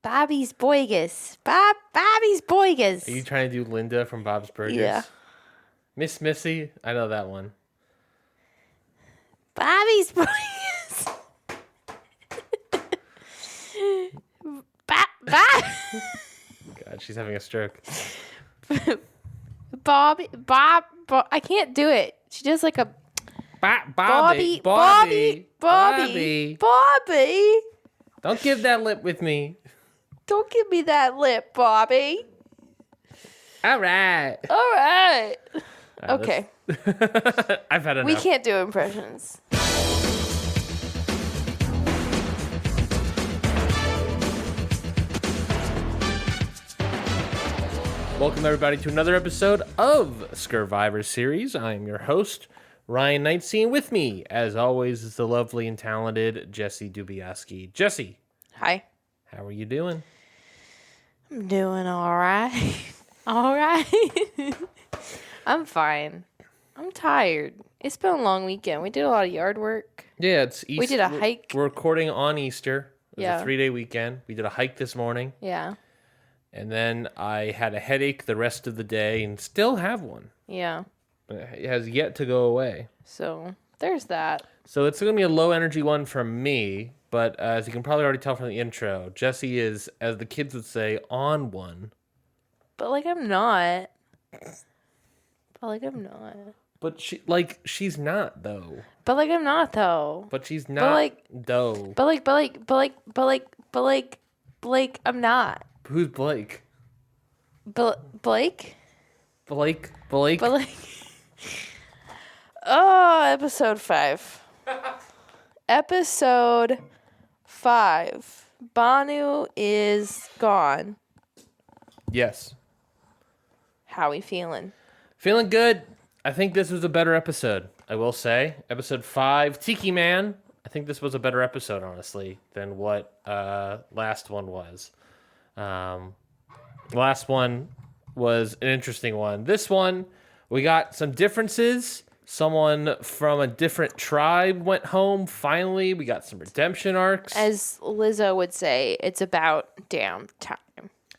Bobby's Boigus. Bobby's Boigus. Are you trying to do Linda from Bob's Burgers? Yeah. Miss Missy? I know that one. Bobby's Boigus. God, she's having a stroke. Bob, I can't do it. She does like a Bobby. Don't give that lip with me. Don't give me that lip, Bobby. All right. Okay. I've had enough. We can't do impressions. Welcome, everybody, to another episode of Scurvivor series. I am your host, Ryan Knightsey, and with me, as always, is the lovely and talented Jessie Dubiaski. Jessie. Hi. How are you doing? I'm doing all right. All right. I'm fine. I'm tired. It's been a long weekend. We did a lot of yard work. Yeah, it's Easter. We did a hike. We're recording on Easter. It was Yeah. a 3-day weekend. We did a hike this morning. Yeah. And then I had a headache the rest of the day and still have one. Yeah. It has yet to go away. So there's that. So it's going to be a low energy one from me. But as you can probably already tell from the intro, Jessie is, as the kids would say, on one. But I'm not. But she's not though. But I'm not though. But she's not though. Blake, I'm not. Who's Blake? Blake? Blake? Oh, episode 5. Episode 5. Banu is gone. Yes. How we feeling? Feeling good. I think this was a better episode, I will say. Episode 5, Tiki Man. I think this was a better episode, honestly, than what last one was. Last one was an interesting one. This one, we got some differences. Someone from a different tribe went home. Finally, we got some redemption arcs. As Lizzo would say, it's about damn time.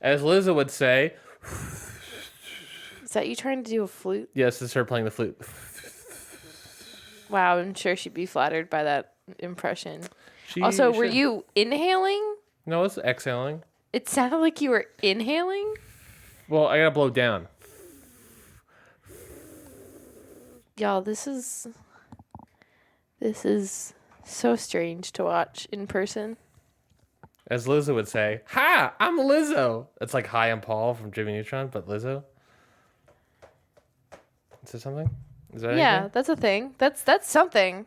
As Lizzo would say... Is that you trying to do a flute? Yes, this is her playing the flute. Wow, I'm sure she'd be flattered by that impression. Were you inhaling? No, it's exhaling. It sounded like you were inhaling? Well, I gotta blow down. Y'all, this is so strange to watch in person. As Lizzo would say, "Hi, I'm Lizzo." It's like "Hi, I'm Paul" from Jimmy Neutron, but Lizzo. Is that something? Is that yeah, anything? that's a thing. That's something.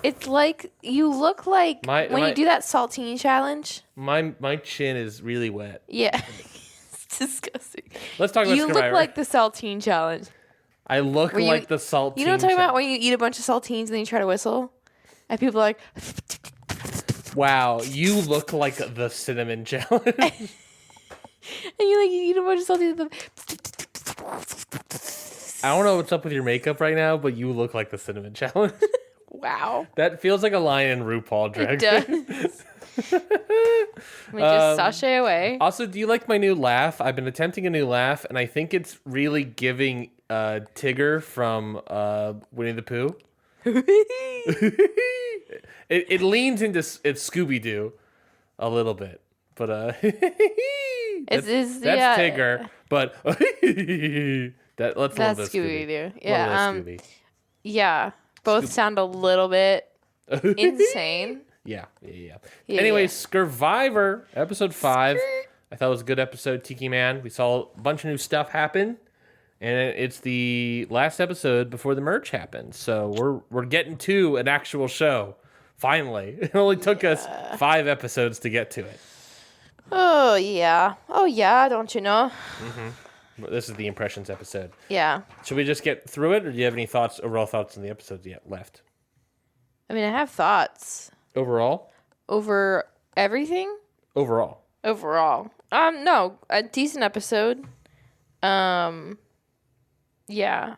It's like you look like when you do that saltine challenge. My chin is really wet. Yeah. It's disgusting. Let's talk about You Scurvivor. look like the saltine challenge. I look like the saltine. You know what I'm talking about when you eat a bunch of saltines and then you try to whistle? And people are like... Wow, you look like the cinnamon challenge. And you eat a bunch of saltines. I don't know what's up with your makeup right now, but you look like the cinnamon challenge. Wow. That feels like a line in RuPaul Drag It Race. does. Let me just sashay away. Also, do you like my new laugh? I've been attempting a new laugh, and I think it's really giving Tigger from Winnie the Pooh. it leans into it's Scooby-Doo a little bit, but that's Tigger. But that's Scooby-Doo. Yeah. Scooby. Yeah. Both sound a little bit insane. Yeah. Anyway, Scurvivor, episode 5. I thought it was a good episode, Tiki Man. We saw a bunch of new stuff happen, and it's the last episode before the merge happened. So we're getting to an actual show. Finally. It only took us 5 episodes to get to it. Oh, yeah, don't you know? Mm-hmm. This is the impressions episode. Yeah. Should we just get through it, or do you have any overall thoughts on the episodes yet left? I mean, I have thoughts. Overall? Over everything? Overall. No, a decent episode. Yeah. Right.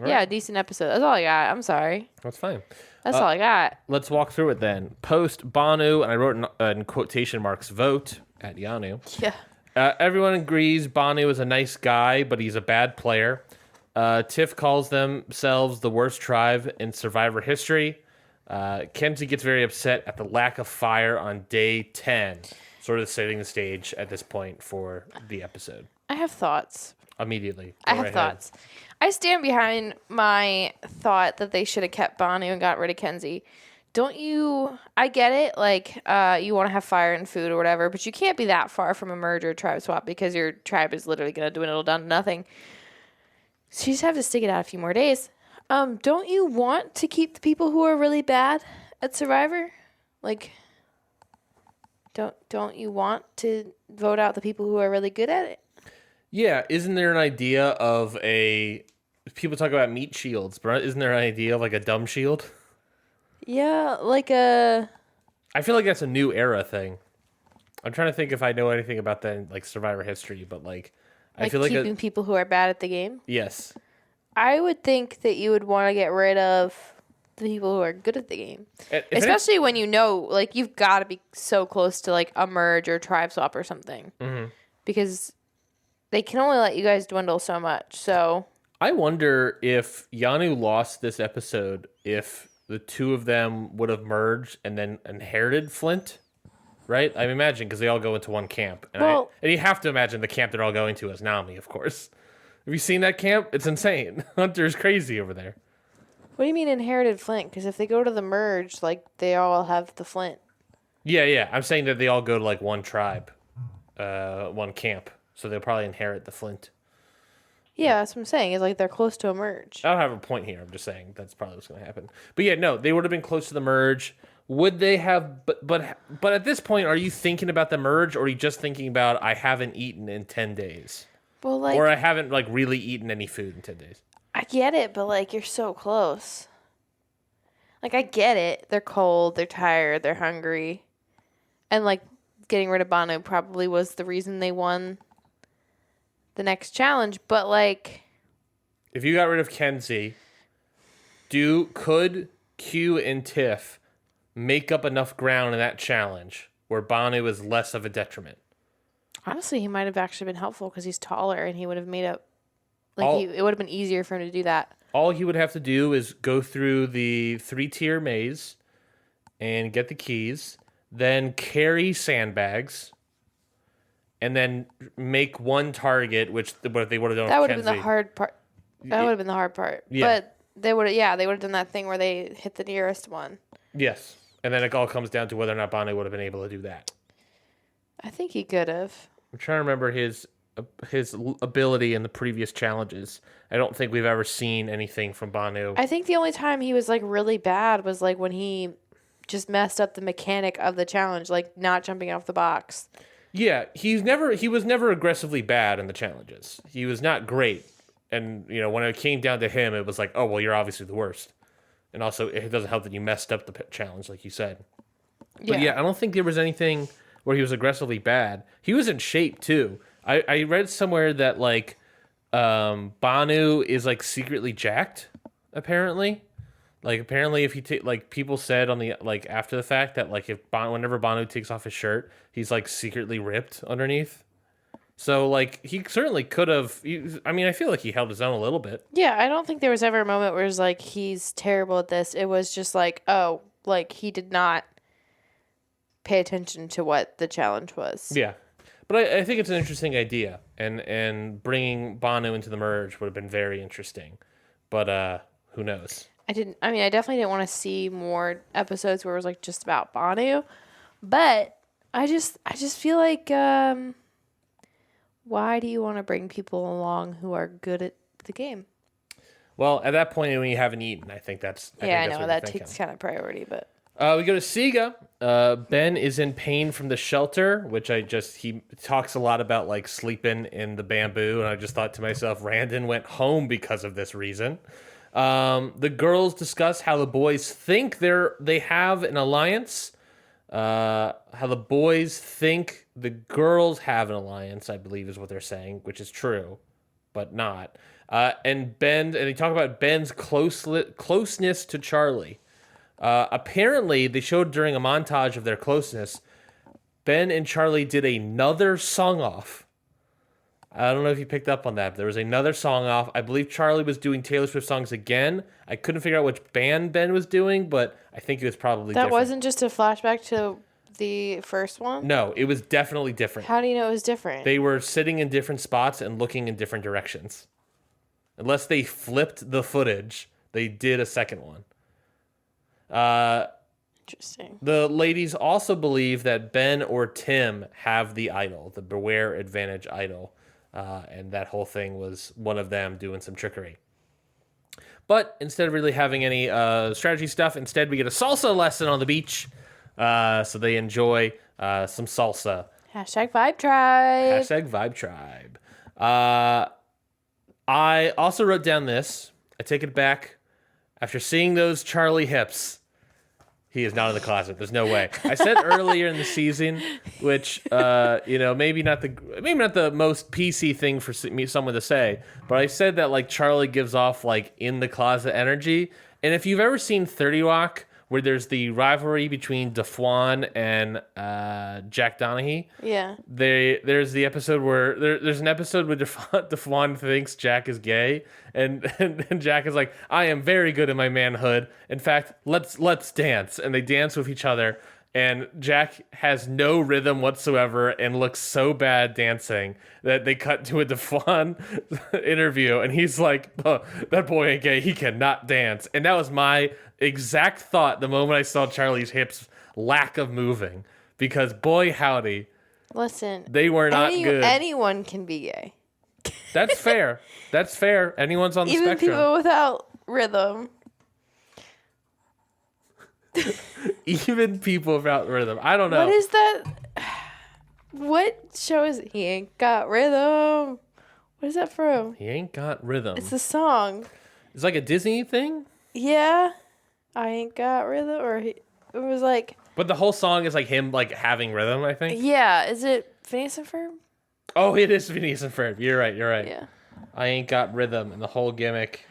Yeah, a decent episode. That's all I got. I'm sorry. That's fine. That's all I got. Let's walk through it then. Post Banu, and I wrote in quotation marks, vote at Yanu. Yeah. Everyone agrees Banu is a nice guy, but he's a bad player. Tiff calls themselves the worst tribe in Survivor history. Kenzie gets very upset at the lack of fire on day 10, sort of setting the stage at this point for the episode. I have thoughts. Immediately. I have thoughts. I stand behind my thought that they should have kept Banu and got rid of Kenzie. Don't you? I get it. Like, you want to have fire and food or whatever, but you can't be that far from a merge or tribe swap because your tribe is literally going to dwindle down to nothing. So you just have to stick it out a few more days. Don't you want to keep the people who are really bad at Survivor? Like, don't you want to vote out the people who are really good at it? Yeah, isn't there an idea of people talk about meat shields, but isn't there an idea of like a dumb shield? Yeah, I feel like that's a new era thing. I'm trying to think if I know anything about that in like Survivor history, but I feel like keeping people who are bad at the game. Yes. I would think that you would want to get rid of the people who are good at the game, especially when you know, like, you've got to be so close to like a merge or tribe swap or something, because they can only let you guys dwindle so much. So I wonder if Yanu lost this episode, if the two of them would have merged and then inherited Flint, right? I imagine because they all go into one camp, and you have to imagine the camp they're all going to is Nami, of course. Have you seen that camp? It's insane. Hunter's crazy over there. What do you mean inherited Flint? Because if they go to the merge, like, they all have the Flint. Yeah. I'm saying that they all go to like one tribe, one camp, so they'll probably inherit the Flint. Yeah, that's what I'm saying. Is like they're close to a merge. I don't have a point here. I'm just saying that's probably what's going to happen. But yeah, no, they would have been close to the merge. Would they have? But at this point, are you thinking about the merge, or are you just thinking about I haven't eaten in 10 days? Well, like, or I haven't like really eaten any food in 10 days. I get it, but like, you're so close. Like, I get it. They're cold. They're tired. They're hungry. And like, getting rid of Banu probably was the reason they won the next challenge. But like, if you got rid of Kenzie, could Q and Tiff make up enough ground in that challenge where Banu is less of a detriment? Honestly, he might have actually been helpful because he's taller and he would have made up. Like, it would have been easier for him to do that. All he would have to do is go through the 3-tier maze and get the keys, then carry sandbags, and then make one target, which what they would have done. That would have been the hard part. That would have been the hard part. Yeah. But they would have done that thing where they hit the nearest one. Yes. And then it all comes down to whether or not Banu would have been able to do that. I think he could have. I'm trying to remember his ability in the previous challenges. I don't think we've ever seen anything from Banu. I think the only time he was like really bad was like when he just messed up the mechanic of the challenge, like not jumping off the box. Yeah, he was never aggressively bad in the challenges. He was not great. And, you know, when it came down to him, it was like, oh, well, you're obviously the worst. And also, it doesn't help that you messed up the challenge, like you said. But yeah, I don't think there was anything where he was aggressively bad. He was in shape, too. I read somewhere that, like, Banu is, like, secretly jacked, apparently. Like, apparently, if you take, like, people said on the, like, after the fact that, like, whenever Banu takes off his shirt, he's, like, secretly ripped underneath. So, like, he certainly could have, I mean, I feel like he held his own a little bit. Yeah, I don't think there was ever a moment where it's like, he's terrible at this. It was just like, oh, like, he did not pay attention to what the challenge was. Yeah. But I think it's an interesting idea, and bringing Banu into the merge would have been very interesting. But who knows? I definitely didn't want to see more episodes where it was like just about Banu, but I just feel like, why do you want to bring people along who are good at the game? Well, at that point when you haven't eten, I think that's I know that takes kind of priority, but. We go to Siga. Ben is in pain from the shelter, which he talks a lot about like sleeping in the bamboo, and I just thought to myself, Randon went home because of this reason. The girls discuss how the boys think they have an alliance. How the boys think the girls have an alliance, I believe is what they're saying, which is true, but not. And they talk about Ben's closeness to Charlie. Apparently, they showed during a montage of their closeness, Ben and Charlie did another song off. I don't know if you picked up on that. But there was another song off. I believe Charlie was doing Taylor Swift songs again. I couldn't figure out which band Ben was doing, but I think it was probably That different. wasn't just a flashback to the first one? No, it was definitely different. How do you know it was different? They were sitting in different spots and looking in different directions. Unless they flipped the footage, they did a second one. Interesting. The ladies also believe that Ben or Tim have the idol, the Beware Advantage idol. And that whole thing was one of them doing some trickery. But instead of really having any strategy stuff, instead we get a salsa lesson on the beach. So they enjoy some salsa. Hashtag Vibe Tribe. Hashtag Vibe Tribe. I also wrote down this. I take it back. After seeing those Charlie hips, he is not in the closet. There's no way. I said earlier in the season, which maybe not the most PC thing for someone to say, but I said that like Charlie gives off like in the closet energy. And if you've ever seen 30 Rock, where there's the rivalry between DeFwan and Jack Donaghy. Yeah. There's the episode where there's an episode where DeFwan thinks Jack is gay, and Jack is like, I am very good in my manhood. In fact, let's dance, and they dance with each other. And Jack has no rhythm whatsoever and looks so bad dancing that they cut to a DeFwan interview, and he's like, oh, that boy ain't gay. He cannot dance. And that was my exact thought the moment I saw Charlie's hips lack of moving, because boy howdy, listen, they were not good. Anyone can be gay. That's fair. That's fair. Anyone's on the Even spectrum. people without rhythm. Even people without rhythm. I don't know. What is that? What show is it? He ain't got rhythm. What is that from? He ain't got rhythm. It's a song. It's like a Disney thing? Yeah. I ain't got rhythm. It was like. But the whole song is like him like having rhythm, I think. Yeah. Is it Phineas and Ferb? Oh, it is Phineas and Ferb. You're right. Yeah. I ain't got rhythm, and the whole gimmick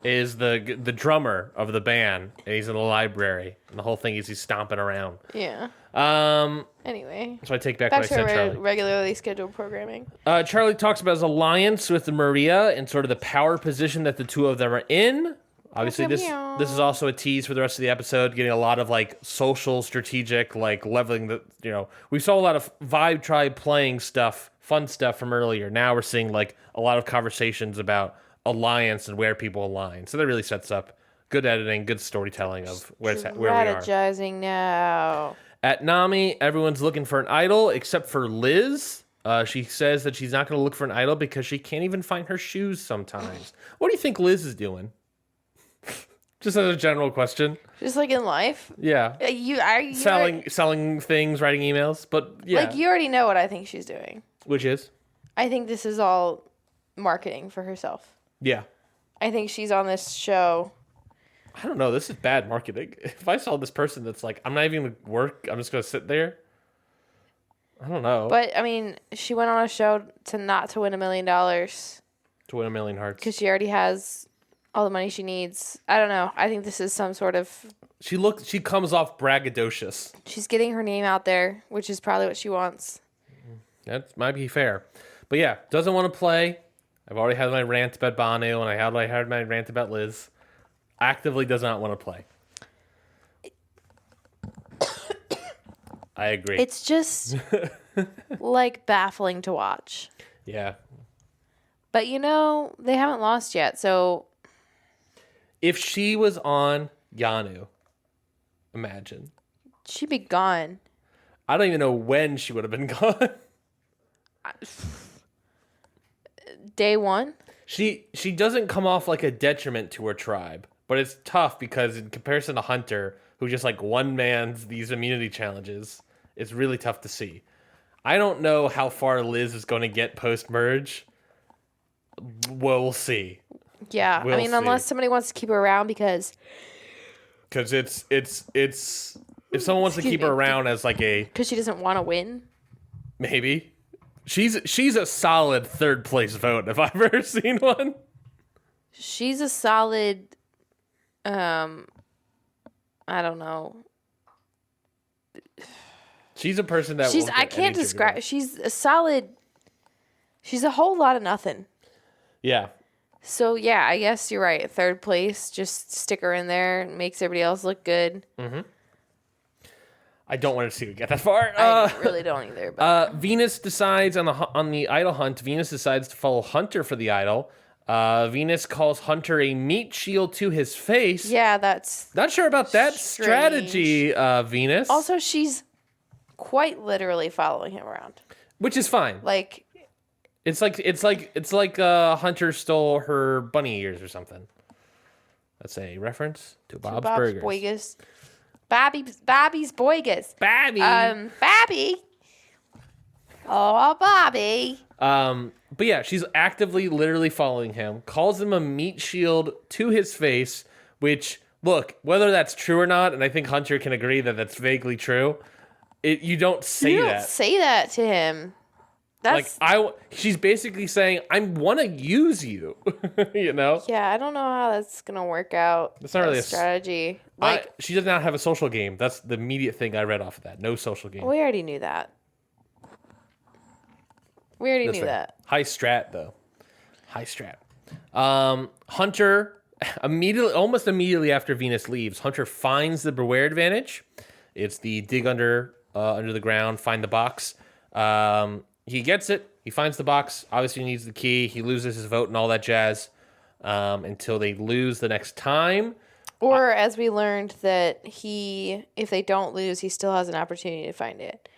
is the drummer of the band, and he's in the library, and the whole thing is he's stomping around. Yeah. Anyway. So I take back Back what I said, to Charlie. regularly scheduled programming. Charlie talks about his alliance with Maria and sort of the power position that the two of them are in. Obviously, this is also a tease for the rest of the episode, getting a lot of like social, strategic, like leveling the, we saw a lot of Vibe Tribe playing stuff, fun stuff from earlier. Now we're seeing like a lot of conversations about alliance and where people align. So that really sets up good editing, good storytelling of where we are. Strategizing now. At Nami, everyone's looking for an idol except for Liz. She says that she's not going to look for an idol because she can't even find her shoes sometimes. What do you think Liz is doing? Just as a general question. Just like in life? Yeah. Selling things, writing emails. But yeah. Like you already know what I think she's doing. Which is? I think this is all marketing for herself. Yeah. I think she's on this show. I don't know. This is bad marketing. If I saw this person that's like, I'm not even going to work, I'm just going to sit there. I don't know. But, I mean, she went on a show to win $1 million. To win 1 million hearts. Because she already has all the money she needs. I don't know. I think this is some sort of... She comes off braggadocious. She's getting her name out there, which is probably what she wants. That might be fair. But yeah, doesn't want to play. I've already had my rant about Banu, and I had my rant about Liz. Actively does not want to play. I agree. It's just like baffling to watch. Yeah. But they haven't lost yet, so if she was on Yanu, imagine. She'd be gone. I don't even know when she would have been gone. Day one? She doesn't come off like a detriment to her tribe, but it's tough because in comparison to Hunter, who just like one-mans these immunity challenges, it's really tough to see. I don't know how far Liz is going to get post-merge. We'll see. Yeah, We'll see. Unless somebody wants to keep her around because it's if someone wants to keep her around as like a... Because she doesn't want to win? Maybe. She's a solid third place vote if I've ever seen one. She's a solid I don't know. She's a person that I can't describe. She's a solid. She's a whole lot of nothing. Yeah. So yeah, I guess you're right. Third place, just stick her in there. Makes everybody else look good. Mm-hmm. I don't want to see her get that far. I really don't either. But. Venus decides on the idol hunt. Venus decides to follow Hunter for the idol. Venus calls Hunter a meat shield to his face. Yeah, that's not sure about that strategy, Venus. Also, she's quite literally following him around, which is fine. Like, it's like Hunter stole her bunny ears or something. That's a reference to Bob's Burgers. Boigas. Bobby's Boigas. Bobby. Bobby. Oh, Bobby. But yeah, she's actively, literally following him. Calls him a meat shield to his face. Which, look, whether that's true or not, and I think Hunter can agree that that's vaguely true. You don't say that. You don't say that to him. That's she's basically saying, I want to use you. You know? Yeah, I don't know how that's gonna work out. That's not really a strategy. She does not have a social game. That's the immediate thing I read off of that. No social game. We already knew that. High strat, though. High strat. Hunter, almost immediately after Venus leaves, Hunter finds the beware advantage. It's the dig under the ground, find the box. He gets it. He finds the box. Obviously, he needs the key. He loses his vote and all that jazz until they lose the next time. Or as we learned that if they don't lose, he still has an opportunity to find it.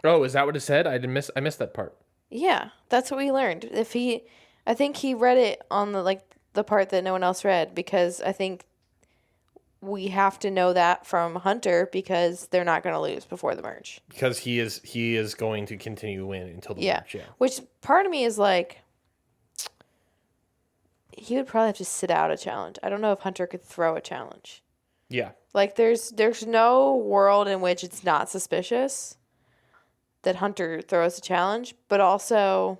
Oh, is that what it said? I missed that part. Yeah, that's what we learned. I think he read it on the part that no one else read, because I think we have to know that from Hunter, because they're not going to lose before the merge. Because he is going to continue to win until the merge. Yeah. Which part of me is like, he would probably have to sit out a challenge. I don't know if Hunter could throw a challenge. Yeah. Like there's no world in which it's not suspicious that Hunter throws a challenge, but also,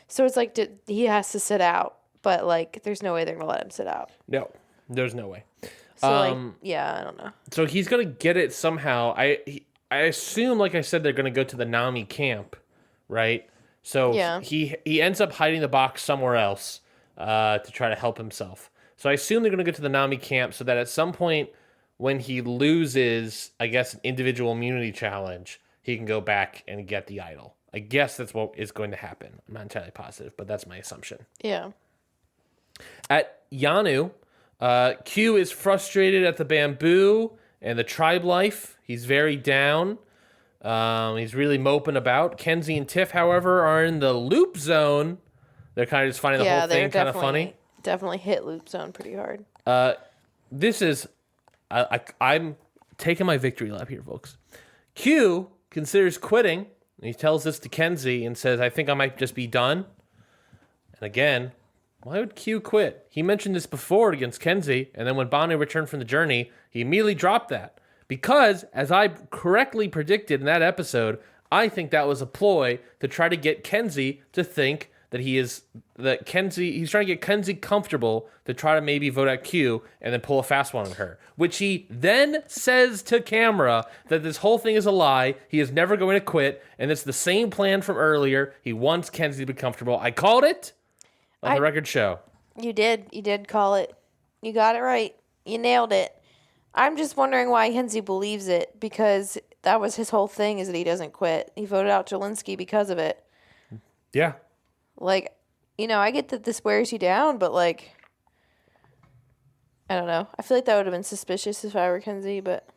so it's like he has to sit out, but like there's no way they're gonna let him sit out. No, there's no way. So I don't know. So he's gonna get it somehow. I assume, like I said, they're gonna go to the Nami camp, right? So he ends up hiding the box somewhere else to try to help himself. So I assume they're gonna go to the Nami camp so that at some point when he loses, I guess, an individual immunity challenge, he can go back and get the idol. I guess that's what is going to happen. I'm not entirely positive, but that's my assumption. Yeah. At Yanu, Q is frustrated at the bamboo and the tribe life. He's very down. He's really moping about. Kenzie and Tiff, however, are in the loop zone. They're kind of just finding the whole thing kind of funny. Definitely hit loop zone pretty hard. This is... I'm taking my victory lap here, folks. Q considers quitting. He tells this to Kenzie and says, I think I might just be done. And again, why would Q quit? He mentioned this before against Kenzie, and then when Bonnie returned from the journey, he immediately dropped that. Because, as I correctly predicted in that episode, I think that was a ploy to try to get Kenzie to think that he's trying to get Kenzie comfortable to try to maybe vote out Q and then pull a fast one on her. Which he then says to camera that this whole thing is a lie. He is never going to quit, and it's the same plan from earlier. He wants Kenzie to be comfortable. I called it on the record show. You did. You did call it. You got it right. You nailed it. I'm just wondering why Kenzie believes it, because that was his whole thing, is that he doesn't quit. He voted out Jelinski because of it. Yeah. Like, I get that this wears you down, but like, I don't know. I feel like that would have been suspicious if I were Kenzie, but.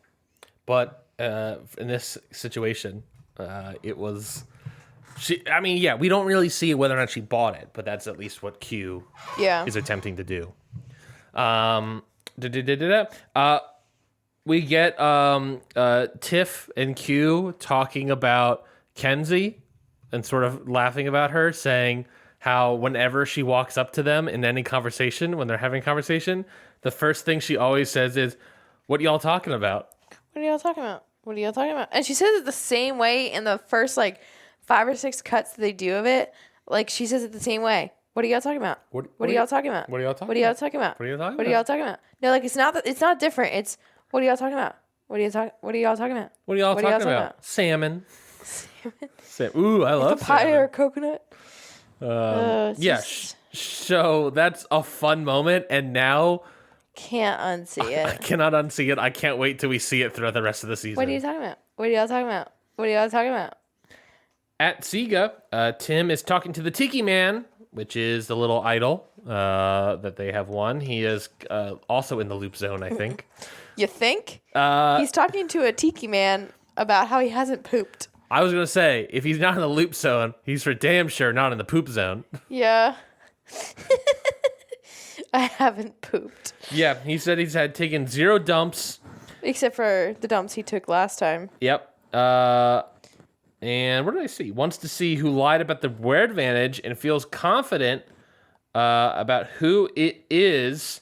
But in this situation, it was. We don't really see whether or not she bought it, but that's at least what Q is attempting to do. We get Tiff and Q talking about Kenzie and sort of laughing about her, saying how whenever she walks up to them in any conversation, when they're having a conversation, the first thing she always says is, what y'all talking about? What are y'all talking about? What are y'all talking about? And she says it the same way in the first, 5 or 6 cuts that they do of it. Like, she says it the same way. What are y'all talking about? What are y'all talking about? What are y'all talking What are y'all talking about? What are y'all talking What are y'all talking about? No, like it's not different. It's what are y'all talking about? What are y'all talking about? What are y'all talking about? Salmon. Ooh, I love papaya salmon. or coconut. So that's a fun moment, and now can't unsee it. I cannot unsee it. I can't wait till we see it throughout the rest of the season. What are you talking about? What are y'all talking about? What are y'all talking about? At Sega, Tim is talking to the Tiki Man, which is the little idol that they have won. He is also in the loop zone, I think. You think? He's talking to a Tiki Man about how he hasn't pooped. I was going to say, if he's not in the loop zone, he's for damn sure not in the poop zone. Yeah. I haven't pooped. Yeah, he said he's had taken 0 dumps. Except for the dumps he took last time. Yep. And what did I see? Wants to see who lied about the wear advantage and feels confident about who it is.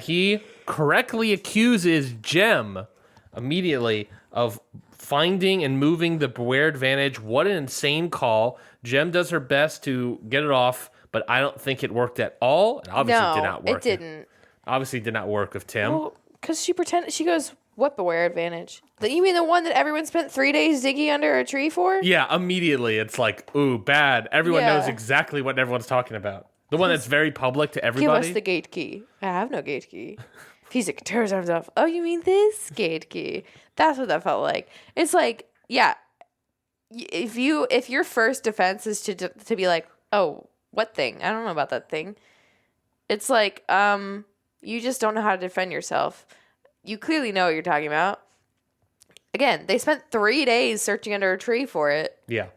He correctly accuses Jem immediately of finding and moving the wear advantage. What an insane call. Jem does her best to get it off, but I don't think it worked at all. It obviously did not work. It didn't. Obviously did not work with Tim. Well, because she goes, what wear advantage? You mean the one that everyone spent 3 days digging under a tree for? Yeah, immediately it's like, ooh, bad. Everyone knows exactly what everyone's talking about. The one that's very public to everybody. Give us the gate key. I have no gate key. He's like, tears arms off. Oh, you mean this gate key? That's what that felt like. It's like, yeah, if your first defense is to be like, oh, what thing? I don't know about that thing. It's like, you just don't know how to defend yourself. You clearly know what you're talking about. Again, they spent 3 days searching under a tree for it. Yeah.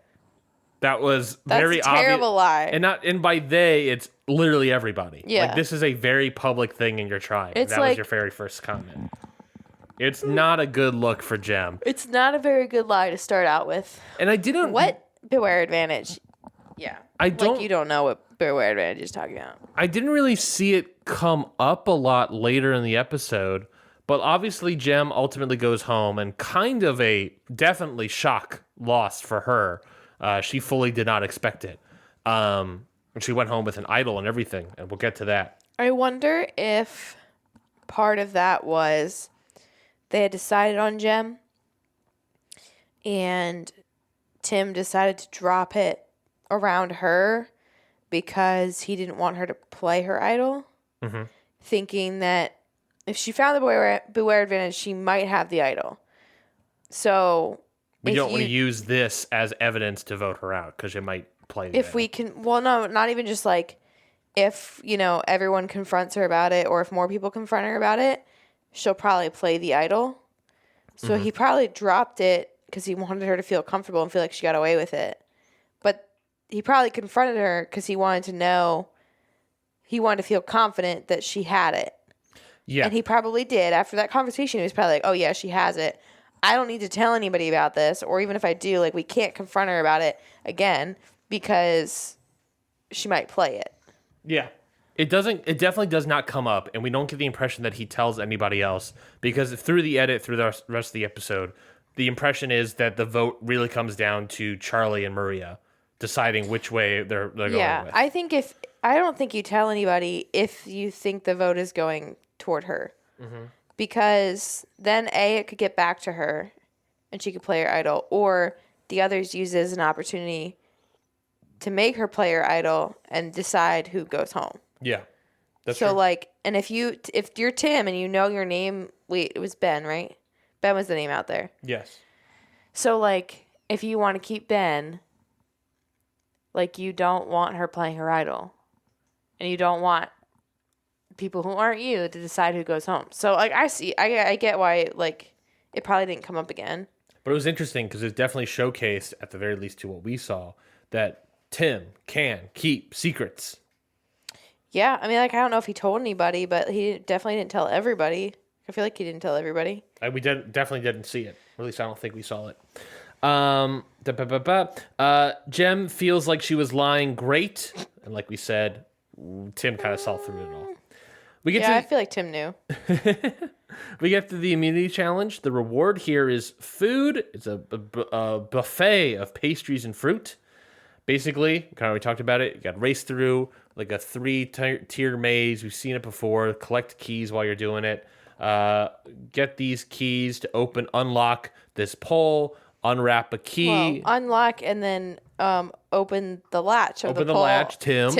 That's very obvious. That's a terrible lie. And by they, it's literally everybody. Yeah. Like, this is a very public thing and you're trying. That was your very first comment. It's not a good look for Jem. It's not a very good lie to start out with. And I didn't... What beware advantage? Yeah. You don't know what beware advantage is talking about. I didn't really see it come up a lot later in the episode, but obviously Jem ultimately goes home and kind of a definitely shock loss for her. She fully did not expect it. And she went home with an idol and everything, and we'll get to that. I wonder if part of that was they had decided on Jem, and Tim decided to drop it around her because he didn't want her to play her idol, thinking that if she found the beware advantage, she might have the idol. So... We don't want to use this as evidence to vote her out because it might play the idol. We can, well, no, not even just like if, everyone confronts her about it or if more people confront her about it, she'll probably play the idol. So he probably dropped it because he wanted her to feel comfortable and feel like she got away with it. But he probably confronted her because he wanted to feel confident that she had it. Yeah. And he probably did. After that conversation, he was probably like, oh, yeah, she has it. I don't need to tell anybody about this, or even if I do, we can't confront her about it again because she might play it. Yeah. It definitely does not come up, and we don't get the impression that he tells anybody else, because through the edit, through the rest of the episode, the impression is that the vote really comes down to Charlie and Maria deciding which way they're going with. Yeah, I don't think you tell anybody if you think the vote is going toward her. Mm-hmm. Because then it could get back to her and she could play her idol, or the others use it as an opportunity to make her play her idol and decide who goes home. Yeah. That's so true. And if you're Tim and you know your name, wait, it was Ben, right? Ben was the name out there. Yes. So if you want to keep Ben, you don't want her playing her idol. And you don't want people who aren't you to decide who goes home. So I get why it probably didn't come up again. But it was interesting because it definitely showcased, at the very least to what we saw, that Tim can keep secrets. Yeah, I mean, I don't know if he told anybody, but he definitely didn't tell everybody. I feel like he didn't tell everybody. We definitely didn't see it. At least I don't think we saw it. Jem feels like she was lying great, and like we said, Tim kind of saw through it all. I feel like Tim knew. We get to the immunity challenge. The reward here is food. It's a buffet of pastries and fruit. basically, kind of we talked about it. You got to race through like a 3-tier maze. We've seen it before. Collect keys while you're doing it. Get these keys to unlock this pole, unwrap a key. Well, unlock and then open the latch of Open the the pole. latch, Tim.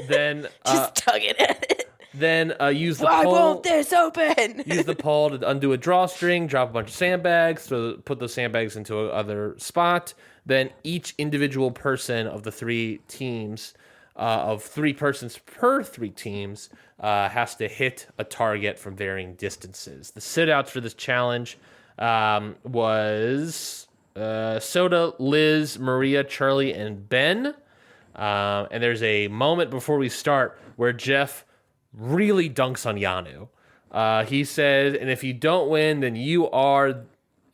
Then just tugging at it. Then use the Why pole. won't this open? Use the pole to undo a drawstring, drop a bunch of sandbags, put those sandbags into another spot. Then each individual person of the 3 teams, of 3 persons per 3 teams, has to hit a target from varying distances. The sit-outs for this challenge was Soda, Liz, Maria, Charlie, and Ben. And there's a moment before we start where Jeff really dunks on Yanu. He says, and if you don't win, then you are,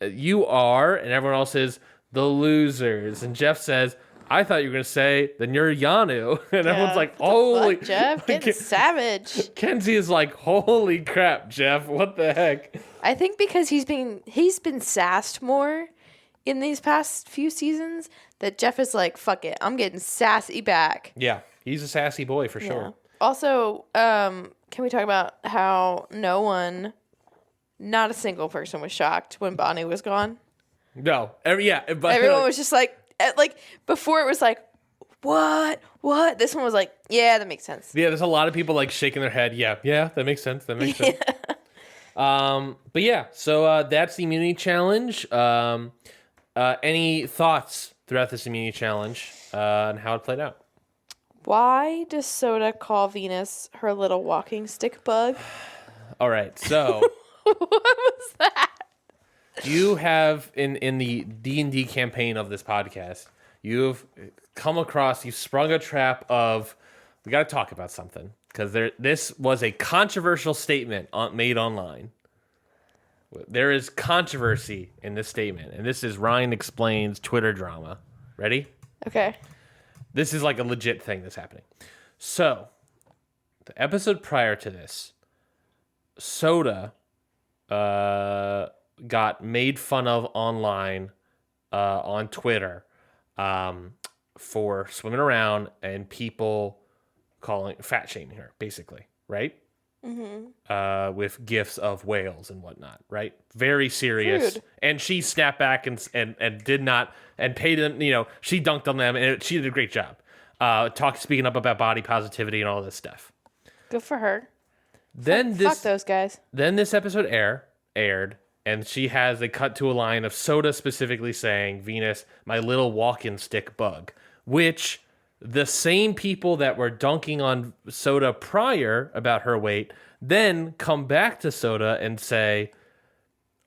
and everyone else says, the losers. And Jeff says, I thought you were going to say, then you're Yanu. And everyone's like, holy. Fuck, Jeff, getting savage. Kenzie is like, holy crap, Jeff, what the heck? I think because he's been sassed more in these past few seasons that Jeff is like, fuck it, I'm getting sassy back. Yeah, he's a sassy boy for sure. Also, can we talk about how not a single person was shocked when Bonnie was gone? No. Everyone was just like, before it was like, what? This one was like, yeah, that makes sense. Yeah, there's a lot of people like shaking their head. Yeah, that makes sense. That makes sense. But yeah, so that's the immunity challenge. Any thoughts throughout this immunity challenge and how it played out? Why does Soda call Venus her little walking stick bug? All right, so what was that? You have in the D&D campaign of this podcast, you've sprung a trap of, we got to talk about something because this was a controversial statement made online. There is controversy in this statement, and this is Ryan Explains Twitter drama. Ready? Okay. This is like a legit thing that's happening. So, the episode prior to this, Soda got made fun of online on Twitter for swimming around and people fat shaming her, basically, right? Mm-hmm. With gifs of whales and whatnot, right? Very serious. Rude. And she snapped back and did not, and paid them, she dunked on them, and she did a great job. Speaking up about body positivity and all this stuff. Good for her. Then Fuck those guys. Then this episode aired, and she has a cut to a line of Soda specifically saying, Venus, my little walking stick bug, which the same people that were dunking on Soda prior about her weight then come back to Soda and say,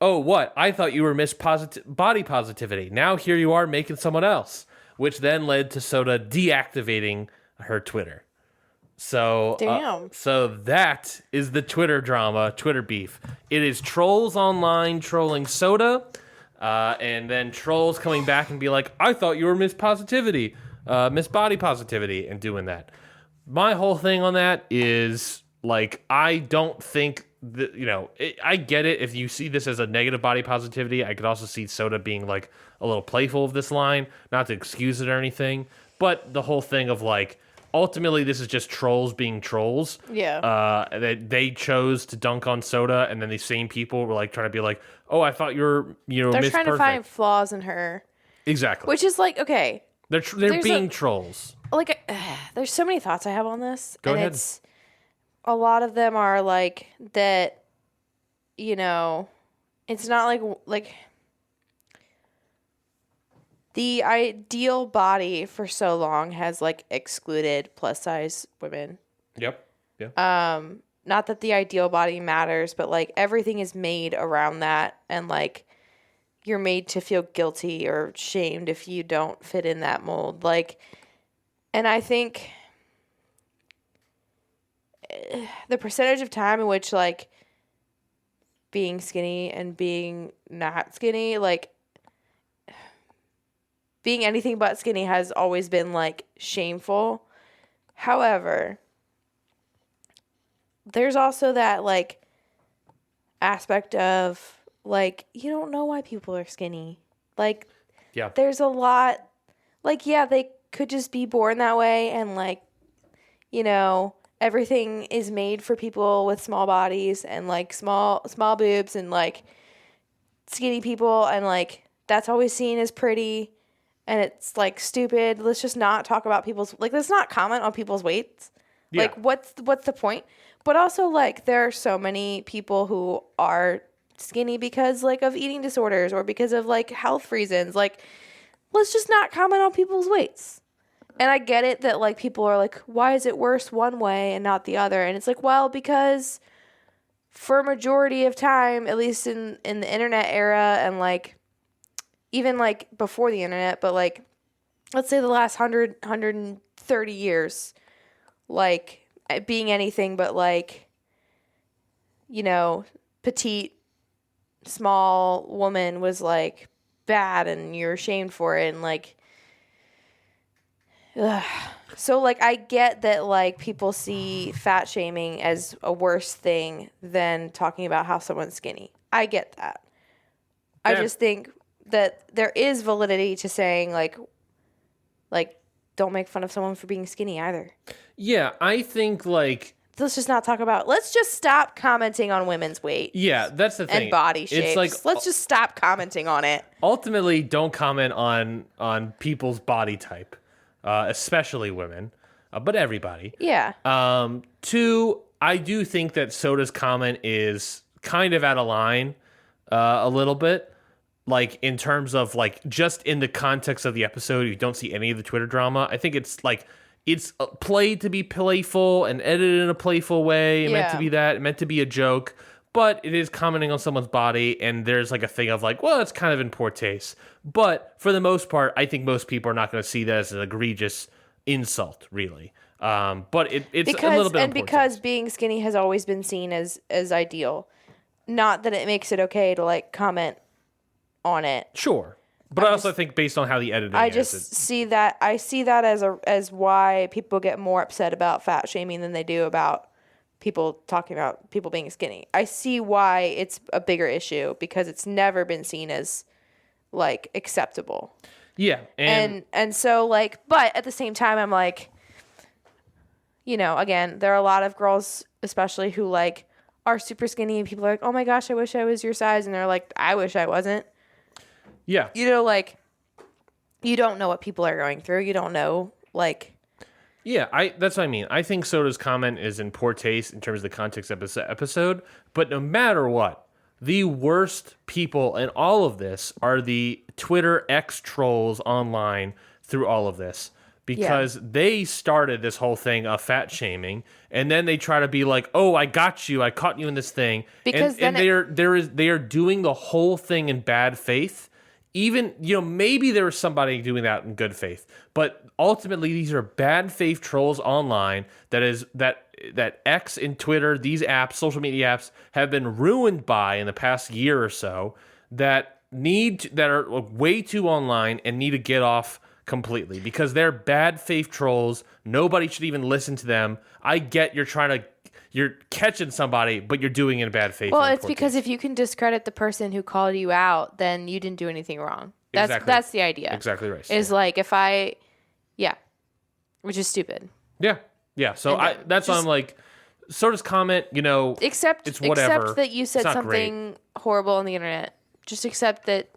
oh, what? I thought you were Miss Body Positivity. Now here you are making someone else, which then led to Soda deactivating her Twitter. So, damn. So that is the Twitter drama, Twitter beef. It is trolls online trolling Soda, and then trolls coming back and be like, I thought you were Miss Positivity, Miss Body Positivity, and doing that. My whole thing on that is, like, I don't think that, I get it. If you see this as a negative body positivity, I could also see Soda being, like, a little playful of this line, not to excuse it or anything, but the whole thing of, like, ultimately, this is just trolls being trolls. Yeah. They chose to dunk on Soda, and then these same people were like trying to be like, "Oh, I thought you're They're Miss trying Perfect." to find flaws in her. Exactly. Which is like, okay. They're being trolls. Like, there's so many thoughts I have on this. Go ahead. A lot of them are like that. It's not like. The ideal body for so long has like excluded plus size women. Yep. Yeah. Not that the ideal body matters, but like everything is made around that, and like you're made to feel guilty or shamed if you don't fit in that mold. Like, and I think the percentage of time in which like being skinny and being not skinny, like being anything but skinny has always been, like, shameful. However, there's also that, like, aspect of, like, you don't know why people are skinny. Like, yeah. There's a lot, like, yeah, they could just be born that way and, like, you know, everything is made for people with small bodies and, like, small boobs and, like, skinny people, and, like, that's always seen as pretty, and it's, like, stupid. Let's just not talk about people's, like, let's not comment on people's weights. Yeah. Like, what's the point? But also, like, there are so many people who are skinny because, like, of eating disorders or because of, like, health reasons. Like, let's just not comment on people's weights. And I get it that, like, people are like, why is it worse one way and not the other? And it's like, well, because for a majority of time, at least in the internet era and, like, even, like, before the internet, but, like, let's say the last 130 years, like, being anything but, like, you know, petite, small woman was, like, bad and you're ashamed for it and, like, ugh. So, like, I get that, like, people see fat shaming as a worse thing than talking about how someone's skinny. I get that. I just think that there is validity to saying, like, don't make fun of someone for being skinny either. Yeah, I think, like... Let's just not talk about... Let's just stop commenting on women's weight. Yeah, that's the thing. And body shapes. It's like, let's just stop commenting on it. Ultimately, don't comment on people's body type, especially women, but everybody. Yeah. 2, I do think that Soda's comment is kind of out of line a little bit. Like, in terms of, like, just in the context of the episode, you don't see any of the Twitter drama. I think it's, like, it's played to be playful and edited in a playful way. It meant to be that. It meant to be a joke. But it is commenting on someone's body, and there's, like, a thing of, like, well, it's kind of in poor taste. But for the most part, I think most people are not going to see that as an egregious insult, really. But it's a little bit. And because being skinny has always been seen as ideal, not that it makes it okay to, like, comment on it. Sure. But I also think based on how the editing see that as why people get more upset about fat shaming than they do about people talking about people being skinny. I see why it's a bigger issue because it's never been seen as, like, acceptable. Yeah. And so, like, but at the same time, I'm like, you know, again, there are a lot of girls, especially who, like, are super skinny and people are like, oh my gosh, I wish I was your size. And they're like, I wish I wasn't. Yeah. You know, like, you don't know what people are going through. You don't know, like... Yeah, that's what I mean. I think Soda's comment is in poor taste in terms of the context of this episode, but no matter what, the worst people in all of this are the Twitter X trolls online through all of this. Because they started this whole thing of fat shaming, and then they try to be like, "Oh, I got you, I caught you in this thing," because they are doing the whole thing in bad faith. Even, you know, maybe there was somebody doing that in good faith, but ultimately these are bad faith trolls online. That X and Twitter, these apps, social media apps, have been ruined by in the past year or so. That are way too online and need to get off completely because they're bad faith trolls. Nobody should even listen to them. I get you're catching somebody, but you're doing it in bad faith. Well, it's because if you can discredit the person who called you out, then you didn't do anything wrong. That's the idea. Exactly right. Is like which is stupid. Yeah. So that's why I'm like, Soda's comment, you know, except it's whatever. Except that you said something horrible on the internet. Just accept that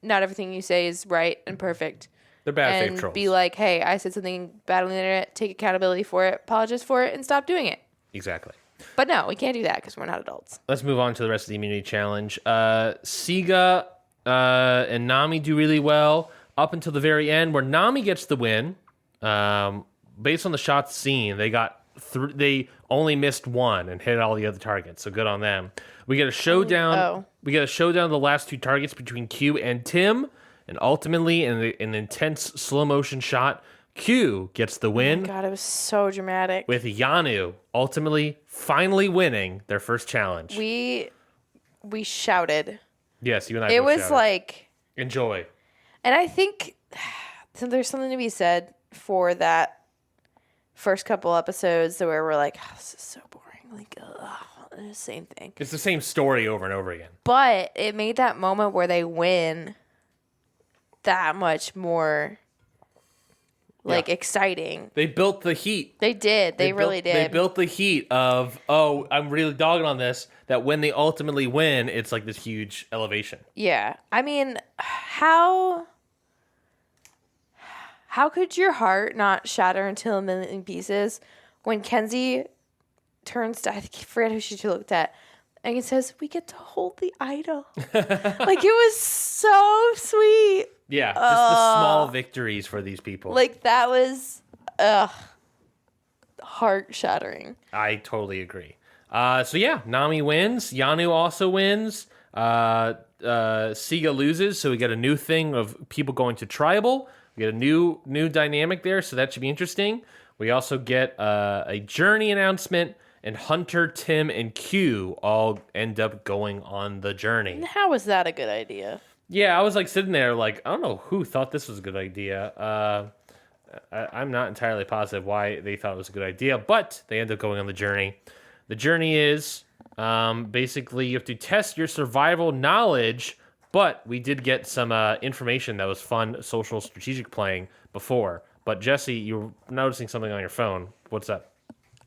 not everything you say is right and perfect. They're bad faith trolls. And be like, hey, I said something bad on the internet. Take accountability for it. Apologize for it, and stop doing it. Exactly. But no, we can't do that because we're not adults. Let's move on to the rest of the immunity challenge. Siga and Nami do really well up until the very end, where Nami gets the win. Based on the shots seen, they only missed one and hit all the other targets. So good on them. We get a showdown. We get a showdown of the last two targets between Q and Tim, and ultimately, in an intense slow motion shot, Q gets the win. Oh my God, it was so dramatic. With Yanu ultimately finally winning their first challenge. We shouted. Yes, you and I It both was shouted. like... Enjoy. And I think there's something to be said for that first couple episodes where we're like, oh, this is so boring. Like, the same thing. It's the same story over and over again. But it made that moment where they win that much more exciting. They built the heat. They did. They really did. They built the heat of, I'm really dogging on this, that when they ultimately win, it's like this huge elevation. Yeah. I mean, how could your heart not shatter into a million pieces when Kenzie turns to, I forget who she looked at, and he says, "We get to hold the idol." Like, it was so sweet. Yeah, just the small victories for these people. Like, that was heart-shattering. I totally agree. So yeah, Nami wins. Yanu also wins. Siga loses, so we get a new thing of people going to tribal. We get a new dynamic there, so that should be interesting. We also get a journey announcement, and Hunter, Tim, and Q all end up going on the journey. How was that a good idea? Yeah, I was like sitting there like, I don't know who thought this was a good idea. I'm not entirely positive why they thought it was a good idea, but they end up going on the journey. The journey is basically you have to test your survival knowledge, but we did get some information that was fun social strategic playing before. But Jessie, you're noticing something on your phone. What's up?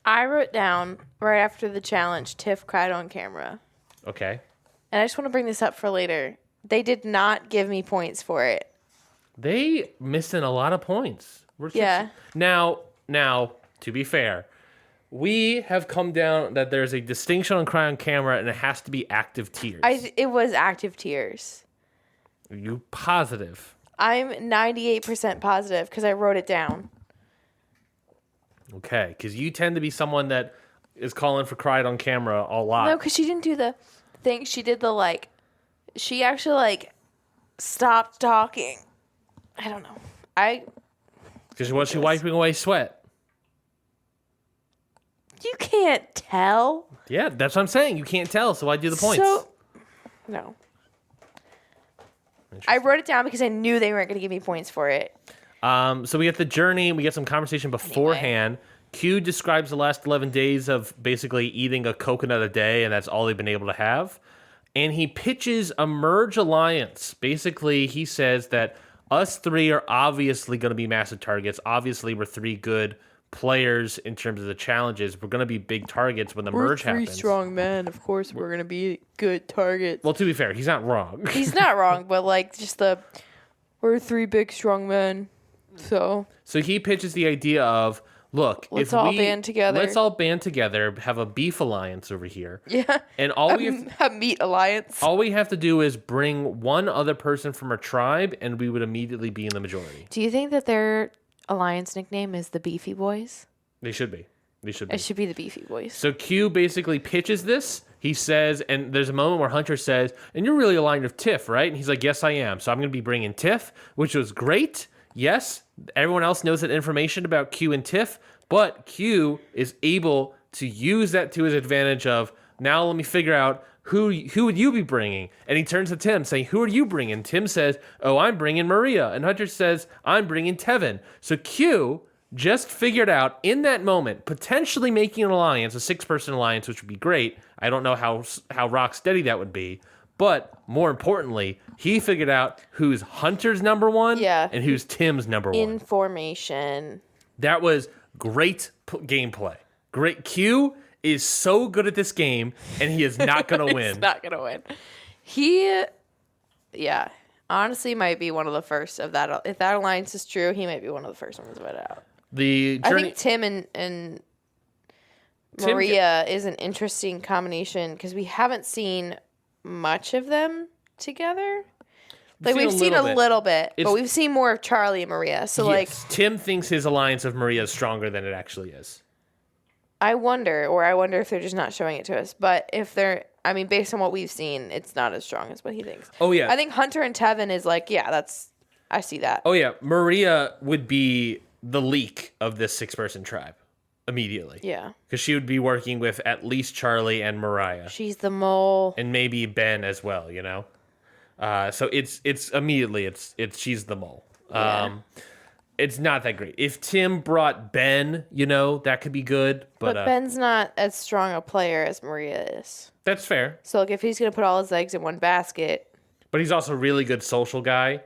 I wrote down right after the challenge, Tiff cried on camera. Okay. And I just want to bring this up for later. They did not give me points for it. They missing a lot of points. Yeah. Now, to be fair, we have come down that there's a distinction on cry on camera, and it has to be active tears. It was active tears. Are you positive? I'm 98% positive because I wrote it down. Okay, because you tend to be someone that is calling for cried on camera a lot. No, because she didn't do the thing. She did the she actually stopped talking. I don't know. Because was she wiping away sweat? You can't tell. Yeah, that's what I'm saying. You can't tell, so I do the points. No. I wrote it down because I knew they weren't going to give me points for it. So we get the journey. We get some conversation beforehand. Anyway. Q describes the last 11 days of basically eating a coconut a day, and that's all they've been able to have. And he pitches a merge alliance. Basically, he says that us three are obviously going to be massive targets. Obviously, we're three good players in terms of the challenges. We're going to be big targets when the merge happens. We're three strong men. Of course, we're going to be good targets. Well, to be fair, he's not wrong. He's not wrong, but we're three big strong men. So he pitches the idea of, look, let's all band together. Let's all band together, have a beef alliance over here. Yeah. And a meat alliance. All we have to do is bring one other person from our tribe, and we would immediately be in the majority. Do you think that their alliance nickname is the Beefy Boys? They should be. It should be the Beefy Boys. So Q basically pitches this. He says, and there's a moment where Hunter says, and you're really aligned with Tiff, right? And he's like, yes, I am. So I'm going to be bringing Tiff, which was great. Yes, everyone else knows that information about Q and Tiff, but Q is able to use that to his advantage of, now let me figure out who would you be bringing? And he turns to Tim saying, who are you bringing? Tim says, oh, I'm bringing Maria. And Hunter says, I'm bringing Tevin. So Q just figured out in that moment, potentially making an alliance, a 6-person alliance, which would be great. I don't know how rock steady that would be. But more importantly, he figured out who's Hunter's number one and who's Tim's number one. Information. That was great gameplay. Great. Q is so good at this game, and he is not going to win. He's not going to win. Honestly might be one of the first of that. If that alliance is true, he might be one of the first ones to vote out. I think Tim and Maria is an interesting combination because we haven't seen much of them together. We've seen a little bit, but we've seen more of Charlie and Maria. So Tim thinks his alliance of Maria is stronger than it actually is. I wonder if they're just not showing it to us. But if they're, based on what we've seen, it's not as strong as what he thinks. Oh yeah, I think Hunter and Tevin is I see that. Oh yeah, Maria would be the leak of this 6-person tribe immediately. Yeah. Because she would be working with at least Charlie and Mariah. She's the mole. And maybe Ben as well, you know? So it's immediately, she's the mole. Yeah. It's not that great. If Tim brought Ben, that could be good. But Ben's not as strong a player as Maria is. That's fair. So if he's going to put all his eggs in one basket. But he's also a really good social guy.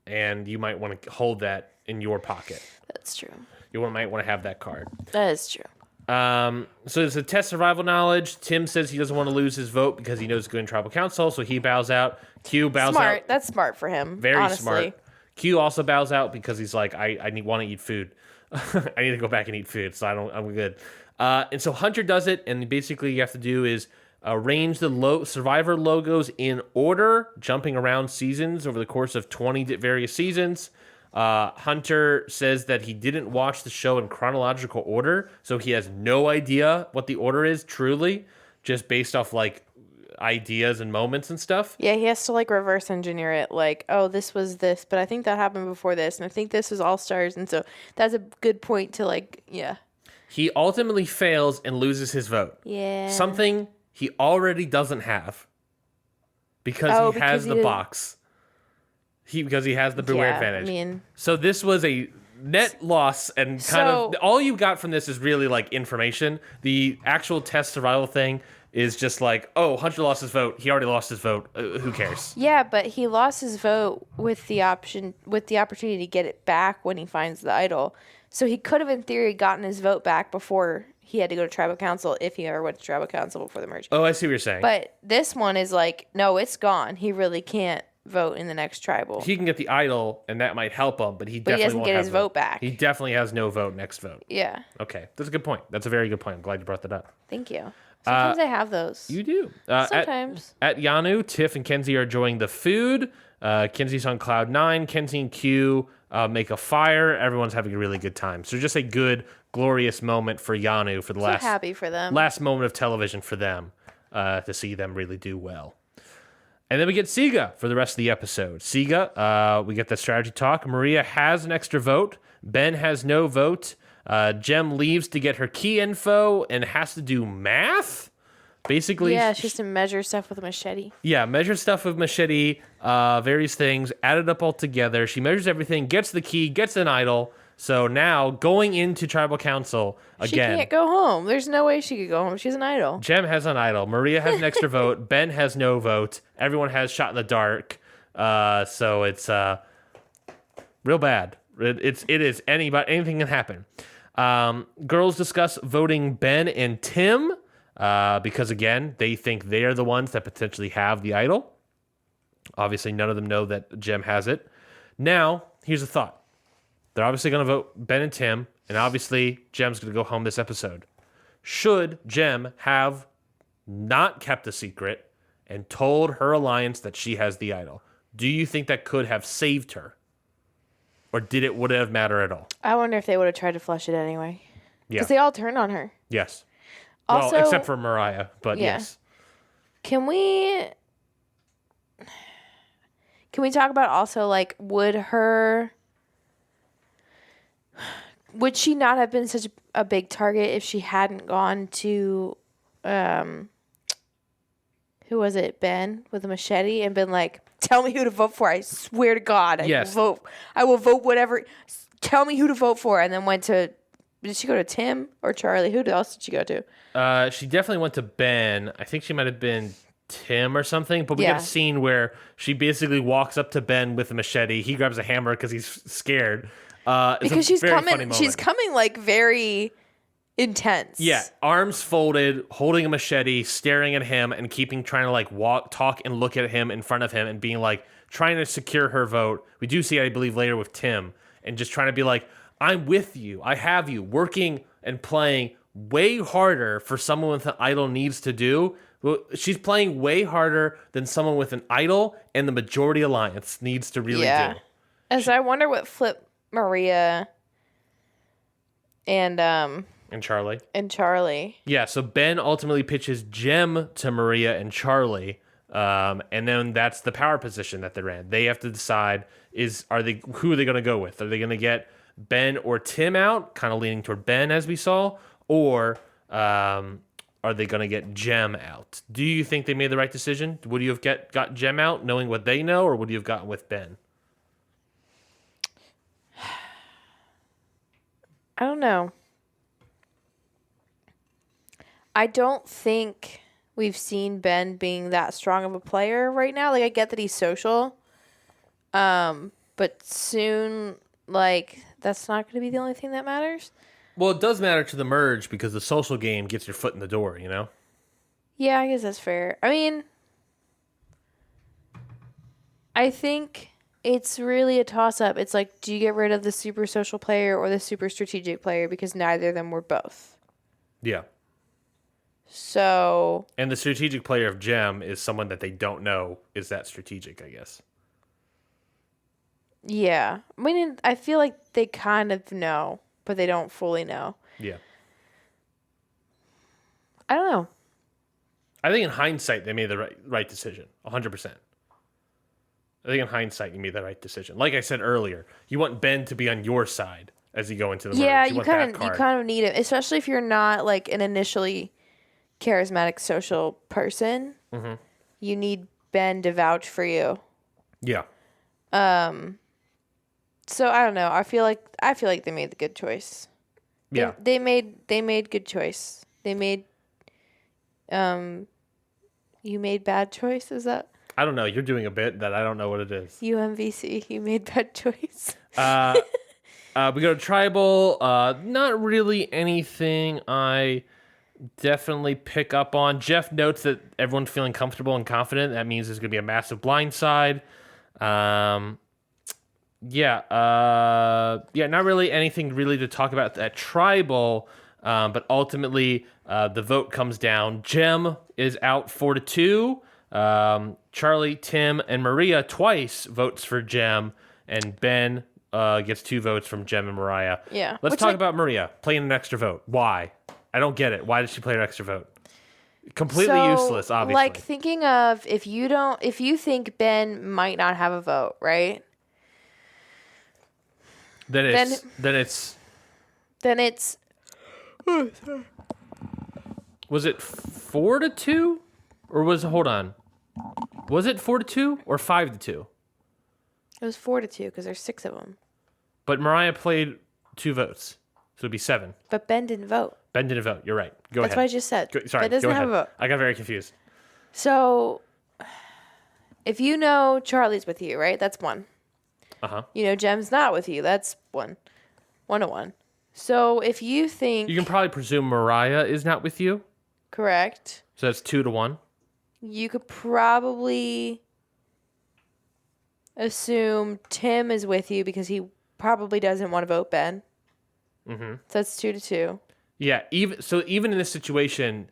And you might want to hold that in your pocket. That's true. You might want to have that card. That is true. So it's a test survival knowledge. Tim says he doesn't want to lose his vote because he knows he's going to tribal council, so he bows out. Q bows out. That's smart for him. Very honestly. smart. Q also bows out because he's like, I want to eat food. I need to go back and eat food, so I'm good. And so Hunter does it, and basically you have to do is arrange the Survivor logos in order, jumping around seasons over the course of 20 various seasons. Hunter says that he didn't watch the show in chronological order, so he has no idea what the order is truly, just based off like ideas and moments and stuff. Yeah, he has to like reverse engineer it. Like, oh, this was this, but I think that happened before this, and I think this was All Stars, and so that's a good point to like, yeah. He ultimately fails and loses his vote. Yeah. Something he already doesn't have because he has the box. Because he has the beware advantage. I mean, so this was a net loss, and kind of all you got from this is really like information. The actual test survival thing is just like, oh, Hunter lost his vote. He already lost his vote. Who cares? Yeah, but he lost his vote with the opportunity to get it back when he finds the idol. So he could have, in theory, gotten his vote back before he had to go to tribal council if he ever went to tribal council before the merge. Oh, I see what you're saying. But this one is like, no, it's gone. He really can't vote in the next tribal. He can get the idol, and that might help him, but he definitely doesn't won't get have his vote back. He definitely has no vote next vote. Yeah. Okay, that's a good point. That's a very good point. I'm glad you brought that up. Thank you. Sometimes I have those. You do. Sometimes. At Yanu, Tiff and Kenzie are enjoying the food. Kenzie's on cloud 9. Kenzie and Q make a fire. Everyone's having a really good time. So just a good, glorious moment for Yanu for the happy for them. Last moment of television for them to see them really do well. And then we get Siga for the rest of the episode. Siga, we get the strategy talk. Maria has an extra vote. Ben has no vote. Jem leaves to get her key info and has to do math. Basically, yeah, she has to measure stuff with a machete. Yeah, measure stuff with machete, various things, add it up all together. She measures everything, gets the key, gets an idol. So now, going into tribal council again. She can't go home. There's no way she could go home. She's an idol. Jem has an idol. Maria has an extra vote. Ben has no vote. Everyone has shot in the dark. So it's real bad. It is anything can happen. Girls discuss voting Ben and Tim because, again, they think they are the ones that potentially have the idol. Obviously, none of them know that Jem has it. Now, here's a thought. They're obviously going to vote Ben and Tim, and obviously Jem's going to go home this episode. Should Jem have not kept a secret and told her alliance that she has the idol, do you think that could have saved her? Or would it have mattered at all? I wonder if they would have tried to flush it anyway. Yeah. Because they all turned on her. Yes. Also, well, except for Mariah, but yeah. Yes. Can we talk about also, like, would she not have been such a big target if she hadn't gone to, who was it, Ben, with a machete and been like, tell me who to vote for. I swear to God, I will vote whatever. Tell me who to vote for. And then did she go to Tim or Charlie? Who else did she go to? She definitely went to Ben. I think she might have been Tim or something, but we get a scene where she basically walks up to Ben with a machete. He grabs a hammer because he's scared. Because she's coming like very intense. Yeah, arms folded, holding a machete, staring at him, and trying to like talk and look at him in front of him, and being like trying to secure her vote. We do see, I believe, later with Tim, and just trying to be like, I'm with you, I have you, working and playing way harder for someone with an idol needs to do. Well, she's playing way harder than someone with an idol and the majority alliance needs to really do. And so I wonder what flipped Maria and Charlie. Yeah, so Ben ultimately pitches Jem to Maria and Charlie, and then that's the power position that they're in. They have to decide who are they going to go with? Are they going to get Ben or Tim out, kind of leaning toward Ben as we saw, or are they going to get Jem out? Do you think they made the right decision? Would you have got Jem out knowing what they know, or would you have gotten with Ben? I don't know. I don't think we've seen Ben being that strong of a player right now. Like, I get that he's social. But soon, like, that's not going to be the only thing that matters. Well, it does matter to the merge because the social game gets your foot in the door, you know? Yeah, I guess that's fair. I mean, I think it's really a toss-up. It's like, do you get rid of the super social player or the super strategic player? Because neither of them were both. Yeah. So... And the strategic player of Gem is someone that they don't know is that strategic, I guess. Yeah. I mean, I feel like they kind of know, but they don't fully know. Yeah. I don't know. I think in hindsight, they made the right decision. 100%. I think in hindsight, you made the right decision. Like I said earlier, you want Ben to be on your side as you go into the merge. Yeah, you kind of need it, especially if you're not like an initially charismatic social person. Mm-hmm. You need Ben to vouch for you. Yeah. So I don't know. I feel like they made the good choice. Yeah. They made good choice. They made you made bad choice, is that? I don't know. You're doing a bit that I don't know what it is. UMVC, you made bad choice. We go to tribal. Not really anything I definitely pick up on. Jeff notes that everyone's feeling comfortable and confident. That means there's going to be a massive blindside. Not really anything really to talk about at tribal. But ultimately, the vote comes down. Jem is out 4-2. Charlie, Tim, and Maria twice votes for Jem, and Ben gets 2 votes from Jem and Mariah. Yeah. Let's talk about Maria playing an extra vote. Why? I don't get it. Why did she play an extra vote? Completely useless, obviously. Like thinking of if you think Ben might not have a vote, right? Then it's. Oh, sorry. Was it 4-2, or hold on? Was it 4-2 or 5-2? It was 4-2 because there's 6 of them. But Mariah played 2 votes, so it'd be 7. But Ben didn't vote. Ben didn't vote. You're right. Go ahead. That's what I just said. Sorry. Ben doesn't go ahead. have a vote. I got very confused. So, if you know Charlie's with you, right? That's 1. Uh-huh. You know Jem's not with you. That's 1. 1-1. So if you think... You can probably presume Mariah is not with you. Correct. So that's 2-1. You could probably assume Tim is with you because he probably doesn't want to vote Ben. Mm-hmm. So that's 2-2. Yeah. Even in this situation,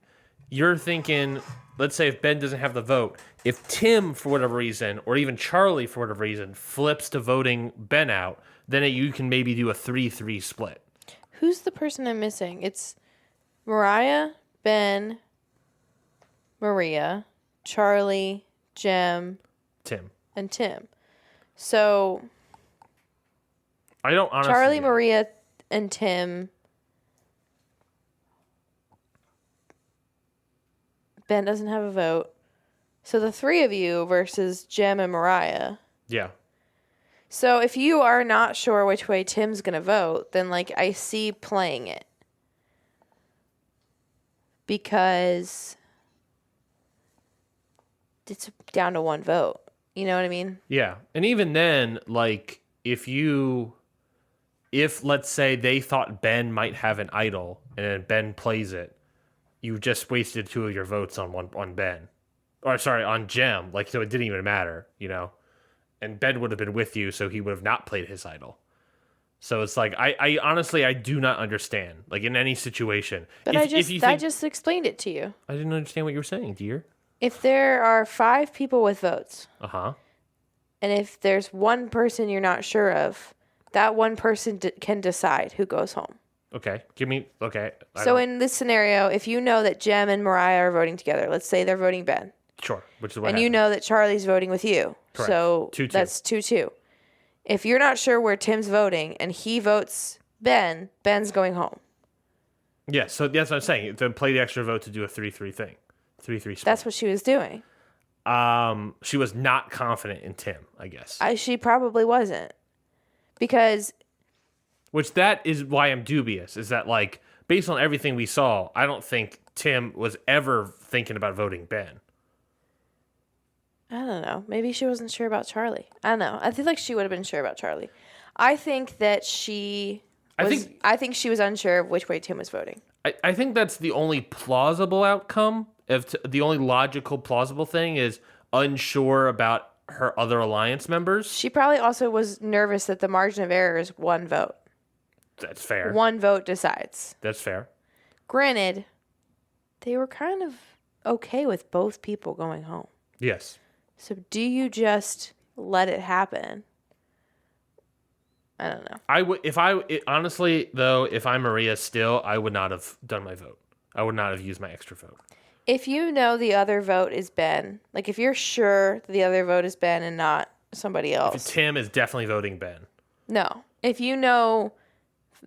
you're thinking, let's say if Ben doesn't have the vote, if Tim, for whatever reason, or even Charlie, for whatever reason, flips to voting Ben out, then you can maybe do a 3-3 split. Who's the person I'm missing? It's Mariah, Ben, Maria, Charlie, Jem, Tim. and Tim. So I don't honestly... Charlie, Maria, and Tim. Ben doesn't have a vote. So the 3 of you versus Jem and Mariah. Yeah. So if you are not sure which way Tim's going to vote, then like I see playing it. Because it's down to 1 vote. You know what I mean? Yeah. And even then, like, if let's say they thought Ben might have an idol and then Ben plays it, you just wasted 2 of your votes on Ben. Or sorry, on Jem. Like, so it didn't even matter, you know? And Ben would have been with you, so he would have not played his idol. So it's like, I honestly, I do not understand. Like, in any situation. But I just explained it to you. I didn't understand what you were saying, dear. If there are 5 people with votes. Uh-huh. And if there's 1 person you're not sure of, that 1 person can decide who goes home. Okay. So in this scenario, if you know that Jem and Mariah are voting together, let's say they're voting Ben. Sure. Which is what And happened. you know that Charlie's voting with you. Correct. So 2-2. That's 2-2. If you're not sure where Tim's voting and he votes Ben, Ben's going home. Yeah, so that's what I'm saying. To play the extra vote to do a 3-3 thing. 3-3 split. That's what she was doing. She was not confident in Tim, I guess. She probably wasn't. Because... Which that is why I'm dubious, is that, like, based on everything we saw, I don't think Tim was ever thinking about voting Ben. I don't know. Maybe she wasn't sure about Charlie. I don't know. I feel like she would have been sure about Charlie. I think that she was, I think she was unsure of which way Tim was voting. I think that's the only plausible outcome. The only logical, plausible thing is unsure about her other alliance members. She probably also was nervous that the margin of error is one vote. That's fair. One vote decides. That's fair. Granted, they were kind of okay with both people going home. Yes. So do you just let it happen? I don't know. Honestly though, if I'm Maria still, I would not have done my vote. I would not have used my extra vote. If you know the other vote is Ben, like if you're sure the other vote is Ben and not somebody else. If Tim is definitely voting Ben. No. If you know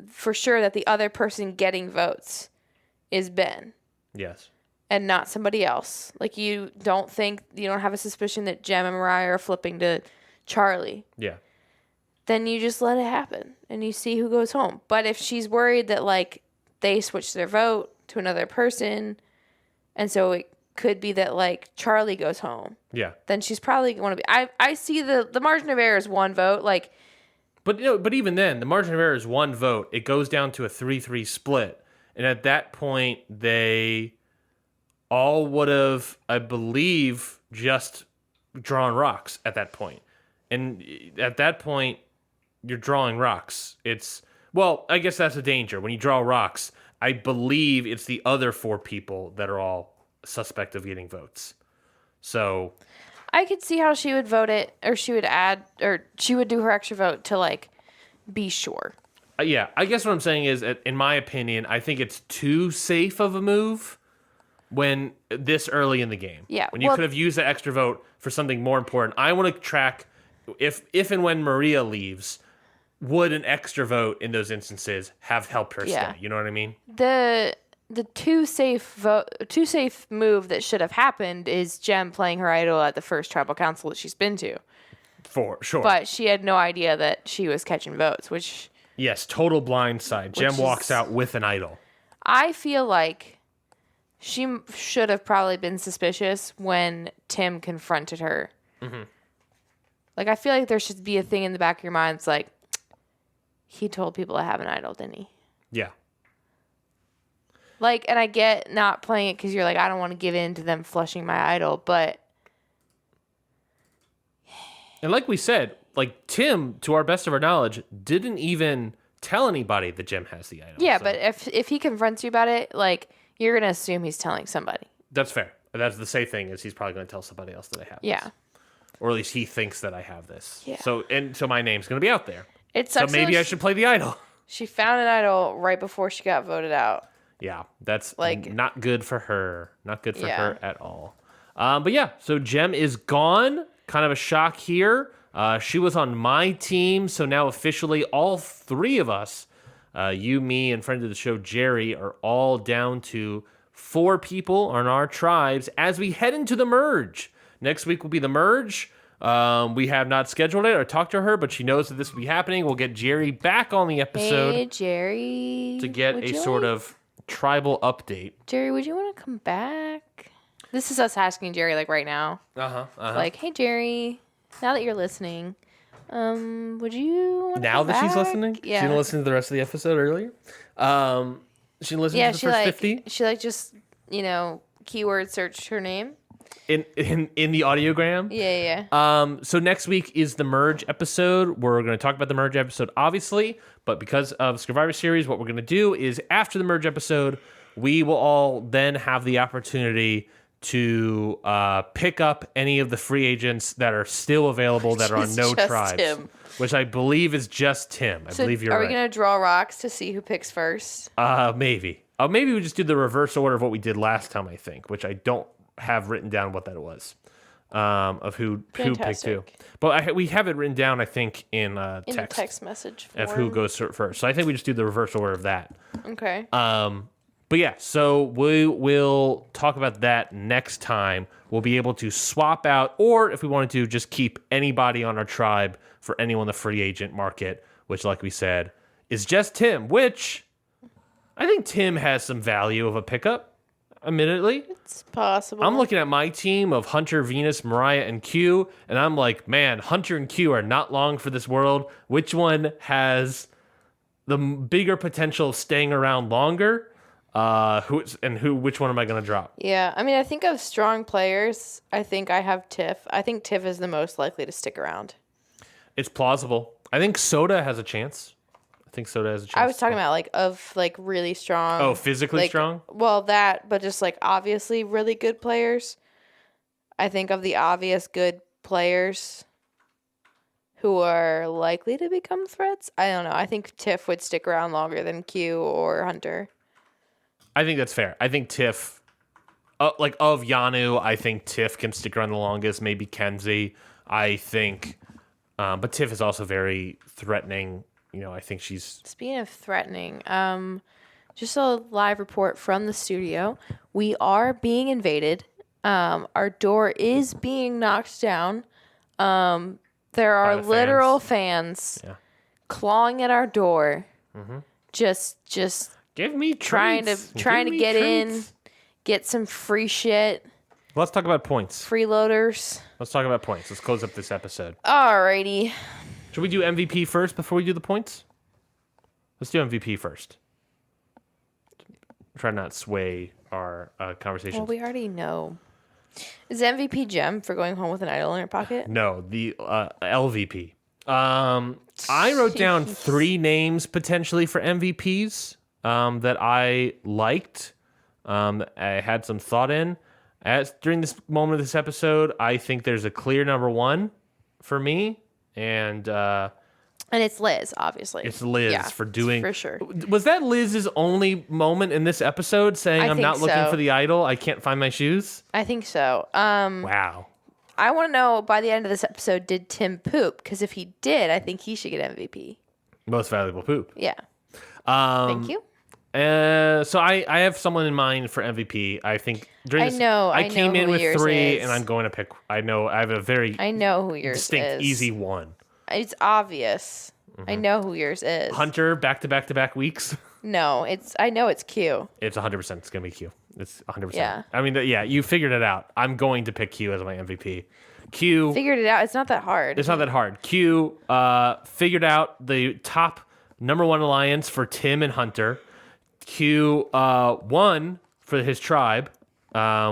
for sure that the other person getting votes is Ben. Yes. And not somebody else. Like you don't have a suspicion that Jem and Mariah are flipping to Charlie. Yeah. Then you just let it happen and you see who goes home. But if she's worried that like they switch their vote to another person, and so it could be that like Charlie goes home. Yeah. Then she's probably going to be. I see the margin of error is one vote. Like. But even then, the margin of error is one vote. It goes down to a 3-3 split, and at that point, they all would have, I believe, just drawn rocks at that point. And at that point, you're drawing rocks. I guess that's a danger. When you draw rocks, I believe it's the other 4 people that are all suspect of getting votes. So I could see how she would vote it, or she would add, or she would do her extra vote to like be sure. Yeah, I guess what I'm saying is, in my opinion, I think it's too safe of a move when this early in the game. Yeah, when you could have used the extra vote for something more important. I want to track if and when Maria leaves, would an extra vote in those instances have helped her stay? You know what I mean? The too safe move that should have happened is Jem playing her idol at the first tribal council that she's been to. For sure. But she had no idea that she was catching votes, which... Yes, total blindside. Jem walks out with an idol. I feel like she should have probably been suspicious when Tim confronted her. Mm-hmm. Like, I feel like there should be a thing in the back of your mind. It's like, he told people to have an idol, didn't he? Yeah. Like, and I get not playing it because you're like, I don't want to give in to them flushing my idol, but... And like we said, like, Tim, to our best of our knowledge, didn't even tell anybody that Jem has the idol. Yeah, so. But if he confronts you about it, like, you're going to assume he's telling somebody. That's fair. That's the safe thing, is he's probably going to tell somebody else that I have this. Or at least he thinks that I have this. Yeah. So my name's going to be out there. It sucks. So maybe I should play the idol. She found an idol right before she got voted out. Yeah, that's like not good for her. Not good for her at all. So Jem is gone. Kind of a shock here. She was on my team, so now officially all 3 of us, you, me, and friend of the show, Jerry, are all down to 4 people on our tribes as we head into the merge. Next week will be the merge. We have not scheduled it or talked to her, but she knows that this will be happening. We'll get Jerry back on the episode. Hey, Jerry. To get a sort of tribal update. Jerry, would you want to come back? This is us asking Jerry, like, right now. Like, hey, Jerry, now that you're listening, would you want to now come that back? she's listening? Yeah. She didn't listen to the rest of the episode earlier? She listened to the first 50? She, just, keyword searched her name. In the audiogram? Yeah. So next week is the merge episode. We're going to talk about the merge episode, obviously, but because of Scurvivor series, what we're going to do is after the merge episode, we will all then have the opportunity to pick up any of the free agents that are still available that are on no tribes. Tim. Which I believe is just Tim. I believe you're right. Are we going to draw rocks to see who picks first? Maybe. Maybe we just do the reverse order of what we did last time, I think, which I don't have written down what that was, of who picked who. But we have it written down, I think, in text message form. Of who goes first. So I think we just do the reverse order of that. Okay. But yeah, so we will talk about that next time. We'll be able to swap out, or if we wanted to, just keep anybody on our tribe for anyone in the free agent market, which, like we said, is just Tim, which I think Tim has some value of a pickup. admittedly. It's possible. I'm looking at my team of Hunter, Venus, Mariah, and Q, and I'm like, man, Hunter and Q are not long for this world. Which one has the bigger potential of staying around longer? Which one am I going to drop? Yeah, I mean, I think of strong players. I think I have Tiff. I think Tiff is the most likely to stick around. It's plausible. I think Soda has a chance. I was talking about really strong. Oh, physically strong? Well, that, but just obviously really good players. I think of the obvious good players who are likely to become threats. I don't know. I think Tiff would stick around longer than Q or Hunter. I think that's fair. I think Tiff, of Yanu, I think Tiff can stick around the longest. Maybe Kenzie. I think, but Tiff is also very threatening. I think she's... Speaking of threatening, just a live report from the studio. We are being invaded. Our door is being knocked down. There are literal fans clawing at our door. Mm-hmm. Just give me trying to get in, get some free shit. Let's talk about points. Freeloaders. Let's talk about points. Let's close up this episode. Alrighty. Should we do MVP first before we do the points? Let's do MVP first. Try not to sway our conversation. Well, we already know. Is MVP Gem for going home with an idol in your pocket? No, the LVP. I wrote down 3 names potentially for MVPs that I liked. I had some thought in. During this moment of this episode, I think there's a clear number 1 for me. And it's Liz, obviously. It's Liz for doing... For sure. Was that Liz's only moment in this episode saying, I'm not looking for the idol, I can't find my shoes? I think so. Wow. I want to know, by the end of this episode, did Tim poop? Because if he did, I think he should get MVP. Most valuable poop. Yeah. Thank you. So I have someone in mind for MVP. I think during this, I came in with 3, and I'm going to pick. I have a very who yours distinct, is. easy one. It's obvious. Mm-hmm. I know who yours is. Hunter, back-to-back weeks. No, I know it's Q. It's 100%. It's gonna be Q. It's 100%. Yeah. I mean, you figured it out. I'm going to pick Q as my MVP. Q figured it out. It's not that hard. It's not that hard. Q figured out the top number 1 alliance for Tim and Hunter. Q won for his tribe,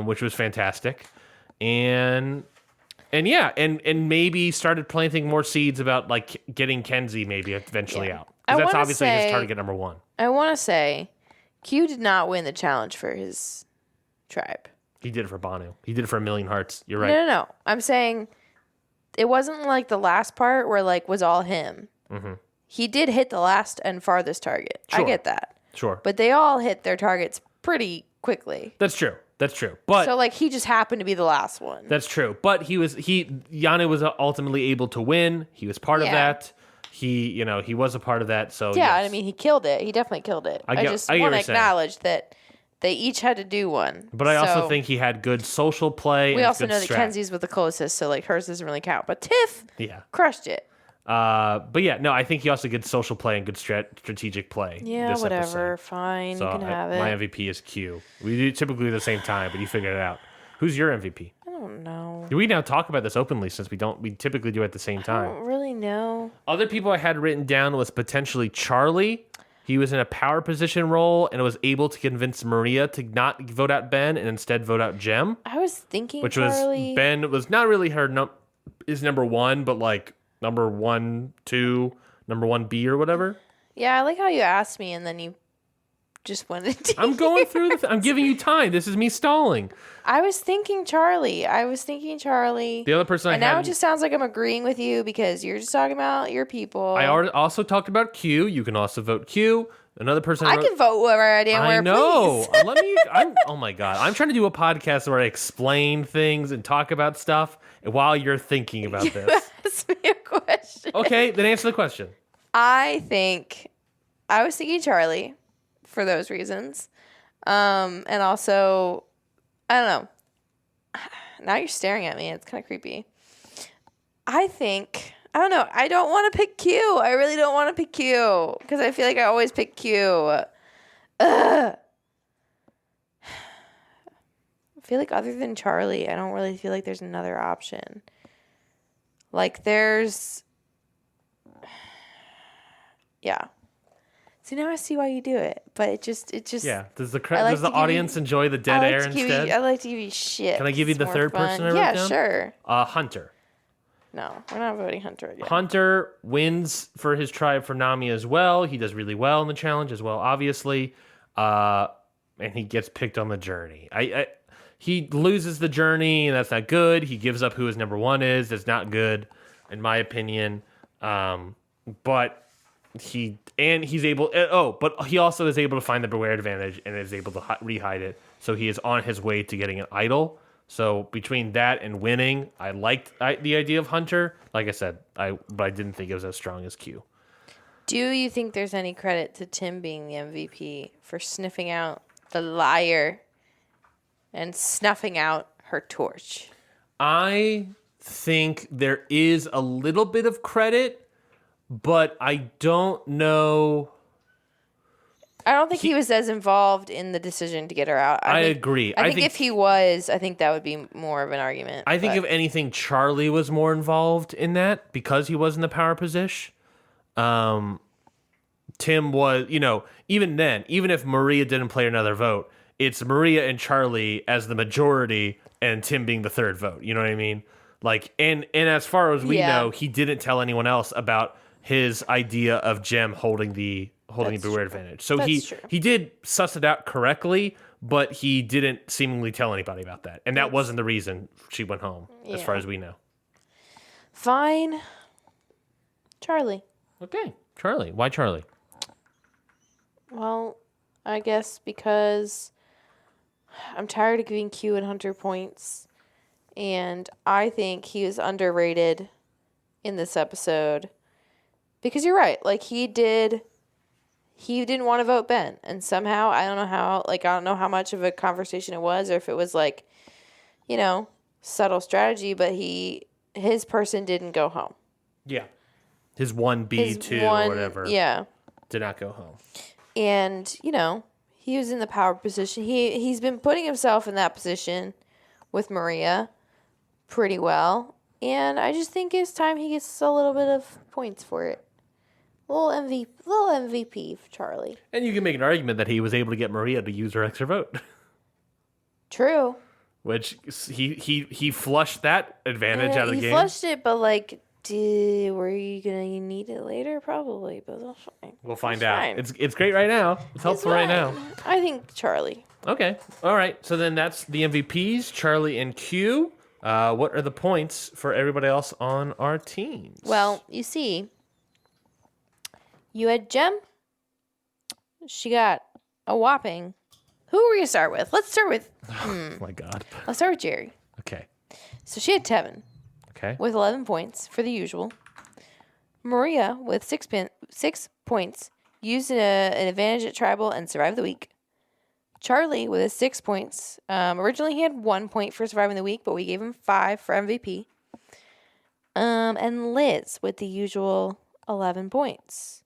which was fantastic, and maybe started planting more seeds about getting Kenzie maybe eventually out. Because that's obviously his target number 1. I want to say, Q did not win the challenge for his tribe. He did it for Banu. He did it for a million hearts. You're right. No. I'm saying it wasn't the last part where was all him. Mm-hmm. He did hit the last and farthest target. Sure. I get that. Sure. But they all hit their targets pretty quickly. That's true. But so he just happened to be the last one. That's true. But Yanu was ultimately able to win. He was part of that. He was a part of that. So yeah, yes. I mean, he killed it. He definitely killed it. I just want to acknowledge that they each had to do one. But I also think he had good social play. We also know that Kenzie's was the closest, so hers doesn't really count. But Tiff, crushed it. But yeah, no, I think he also good social play and good strategic play. Yeah, this whatever. Episode. Fine, so you can have it. My MVP is Q. We do typically at the same time, but you figured it out. Who's your MVP? I don't know. We now talk about this openly since we typically do it at the same time. I don't really know. Other people I had written down was potentially Charlie. He was in a power position role and was able to convince Maria to not vote out Ben and instead vote out Jem. I was thinking Charlie. Ben was not really is number 1, but number 1, 2, number 1B or whatever. Yeah, I like how you asked me and then you just went into I'm going through I'm giving you time. This is me stalling. I was thinking Charlie. The other person and now it just sounds like I'm agreeing with you because you're just talking about your people. I also talked about Q. You can also vote Q. Another person I can vote whoever I damn where, know. Please. Oh my God. I'm trying to do a podcast where I explain things and talk about stuff while you're thinking about this. Ask me a question. Okay, then answer the question. I was thinking Charlie for those reasons. And also, I don't know. Now you're staring at me. It's kind of creepy. I don't know. I don't want to pick Q. I really don't want to pick Q because I feel like I always pick Q. Ugh. feel like other than Charlie, I don't really feel like there's another option. Like, there's... Yeah. So now I see why you do it, but it just Yeah. Does the audience enjoy the dead air instead? I like to give you shit. Can I give you the third person I wrote down? Yeah, sure. Hunter. No, we're not voting Hunter again. Hunter wins for his tribe for Nami as well. He does really well in the challenge as well, obviously. And he gets picked on the journey. He loses the journey, and that's not good. He gives up who his number one is. That's not good, in my opinion. But he's able. But he also is able to find the beware advantage and is able to rehide it. So he is on his way to getting an idol. So between that and winning, I liked the idea of Hunter. Like I said, but I didn't think it was as strong as Q. Do you think there's any credit to Tim being the MVP for sniffing out the liar and snuffing out her torch? I think there is a little bit of credit, but I don't know. I don't think he was as involved in the decision to get her out. I agree. I think if he was, I think that would be more of an argument. I think if anything, Charlie was more involved in that because he was in the power position. Tim was, even then, even if Maria didn't play another vote, it's Maria and Charlie as the majority and Tim being the third vote. You know what I mean? Like, and as far as we know, he didn't tell anyone else about his idea of Jem holding the beware advantage. So he did suss it out correctly, but he didn't seemingly tell anybody about that. And that wasn't the reason she went home, as far as we know. Fine. Charlie. Okay. Charlie. Why Charlie? Well, I guess because I'm tired of giving Q and Hunter points. And I think he was underrated in this episode. Because you're right. Like, he didn't want to vote Ben. And somehow, I don't know how much of a conversation it was, or if it was like, subtle strategy, but his person didn't go home. Yeah. His 1B2 or whatever. Yeah. Did not go home. And, he was in the power position. He's been putting himself in that position with Maria pretty well. And I just think it's time he gets a little bit of points for it. Little MVP for Charlie. And you can make an argument that he was able to get Maria to use her extra vote. True. Which he flushed that advantage out of the game. He flushed it, but were you gonna need it later? Probably, but that's fine. We'll find out. Fine. It's great right now. It's helpful right now. I think Charlie. Okay. All right. So then that's the MVPs, Charlie and Q. What are the points for everybody else on our teams? Well, you see, you had Jem. She got a whopping. Who are we going to start with? Let's start with... Oh, my God. Let's start with Jerry. Okay. So she had Tevin. Okay. With 11 points for the usual. Maria with 6 points. Used an advantage at Tribal and survived the week. Charlie with his 6 points. Originally he had 1 point for surviving the week, but we gave him 5 for MVP. And Liz with the usual 11 points.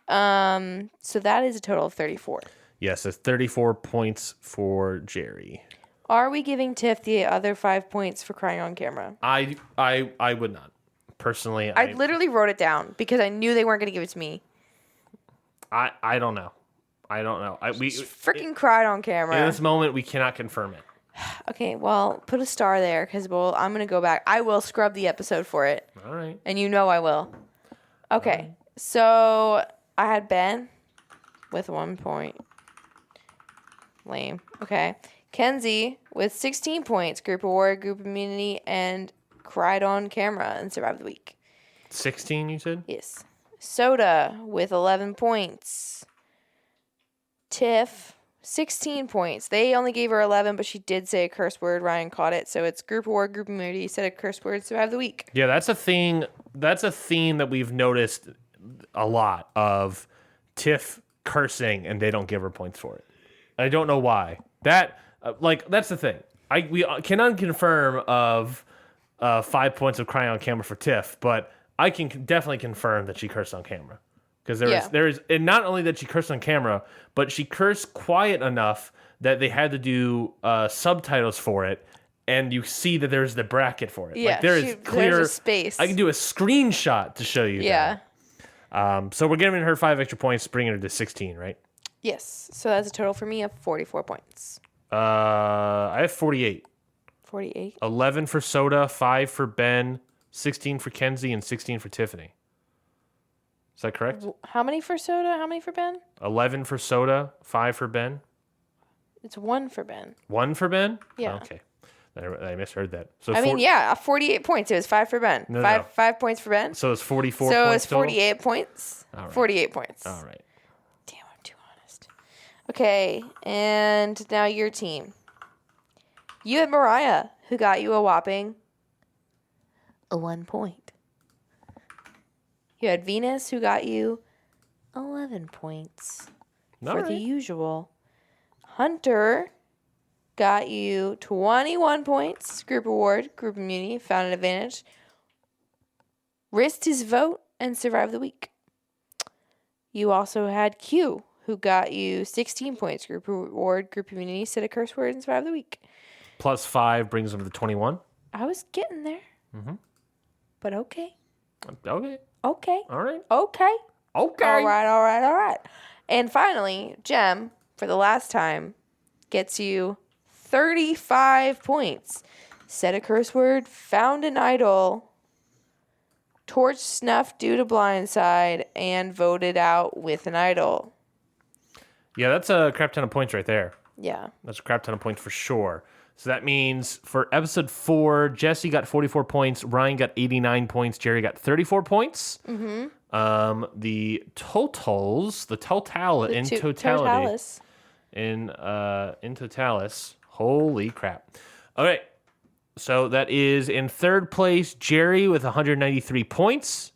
So that is a total of 34. Yes, it's 34 points for Jerry. Are we giving Tiff the other 5 points for crying on camera? I would not. Personally, I literally wrote it down because I knew they weren't going to give it to me. I don't know. We freaking cried on camera. In this moment, we cannot confirm it. Okay, well, put a star there because I'm going to go back. I will scrub the episode for it. All right. And I will. Okay, so I had Ben with 1 point. Lame. Okay. Kenzie with 16 points. Group award, group immunity, and cried on camera and survived the week. 16, you said? Yes. Soda with 11 points. Tiff, 16 points. They only gave her 11, but she did say a curse word. Ryan caught it. So it's group award, group immunity, said a curse word, survived the week. Yeah, that's a thing. That's a theme that we've noticed a lot of Tiff cursing, and they don't give her points for it. I don't know why. That's the thing. We cannot confirm of 5 points of crying on camera for Tiff, but I can definitely confirm that she cursed on camera. Because there is, and not only that she cursed on camera, but she cursed quiet enough that they had to do subtitles for it, and you see that there's the bracket for it. Yeah, like there is clear there's a space. I can do a screenshot to show you. Yeah. That. So we're giving her 5 extra points, bringing her to 16, right? Yes. So that's a total for me of 44 points. I have 48. 48. 11 for Soda, 5 for Ben, 16 for Kenzie, and 16 for Tiffany. Is that correct? How many for Soda? How many for Ben? 11 for Soda, 5 for Ben. It's 1 for Ben. 1 for Ben? Yeah. Oh, okay. I misheard that. So 48 points. It was 5 for Ben. No. 5 points for Ben. So it's 44 So points it's 48 points. All right. 48 points. All right. Damn, I'm too honest. Okay, and now your team. You had Mariah, who got you a whopping 1 point. You had Venus, who got you 11 points for the usual. Hunter got you 21 points. Group award, group immunity, found an advantage. Risked his vote and survived the week. You also had Q, who got you 16 points. Group award, group immunity, said a curse word and survived the week. Plus 5 brings them to 21. I was getting there. Mm-hmm. But okay. Okay. Okay. All right. Okay. Okay. All right. And finally, Jem, for the last time, gets you 35 points. Said a curse word, found an idol, torch snuffed due to blindside, and voted out with an idol. Yeah, that's a crap ton of points right there. Yeah. That's a crap ton of points for sure. So that means for episode 4, Jessie got 44 points, Ryan got 89 points, Jerry got 34 points. Mm-hmm. The totals, in totalis. Holy crap. Okay. So that is in third place, Jerry with 193 points.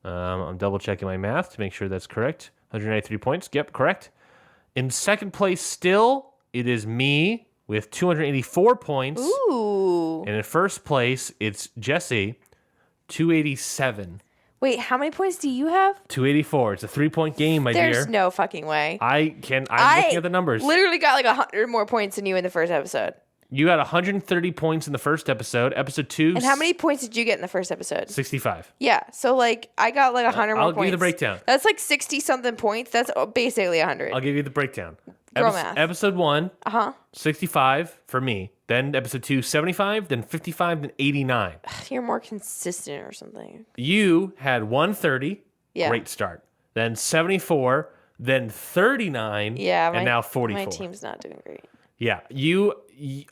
I'm double checking my math to make sure that's correct. 193 points. Yep, correct. In second place still, it is me with 284 points. Ooh. And in first place, it's Jessie, 287. Wait, how many points do you have? 284. It's a 3-point game, my dear. There's no fucking way. I'm looking at the numbers. Literally got like 100 more points than you in the first episode. You got 130 points in the first episode. Episode 2. And how many points did you get in the first episode? 65. Yeah, so like I got like 100 more points. I'll give you the breakdown. That's like 60 something points. That's basically 100. I'll give you the breakdown. Math. Episode 1, 65 for me. Then episode 2, 75. Then 55. Then 89. You're more consistent or something. You had 130. Yeah. Great start. Then 74. Then 39. Yeah. And now 44. My team's not doing great. Yeah.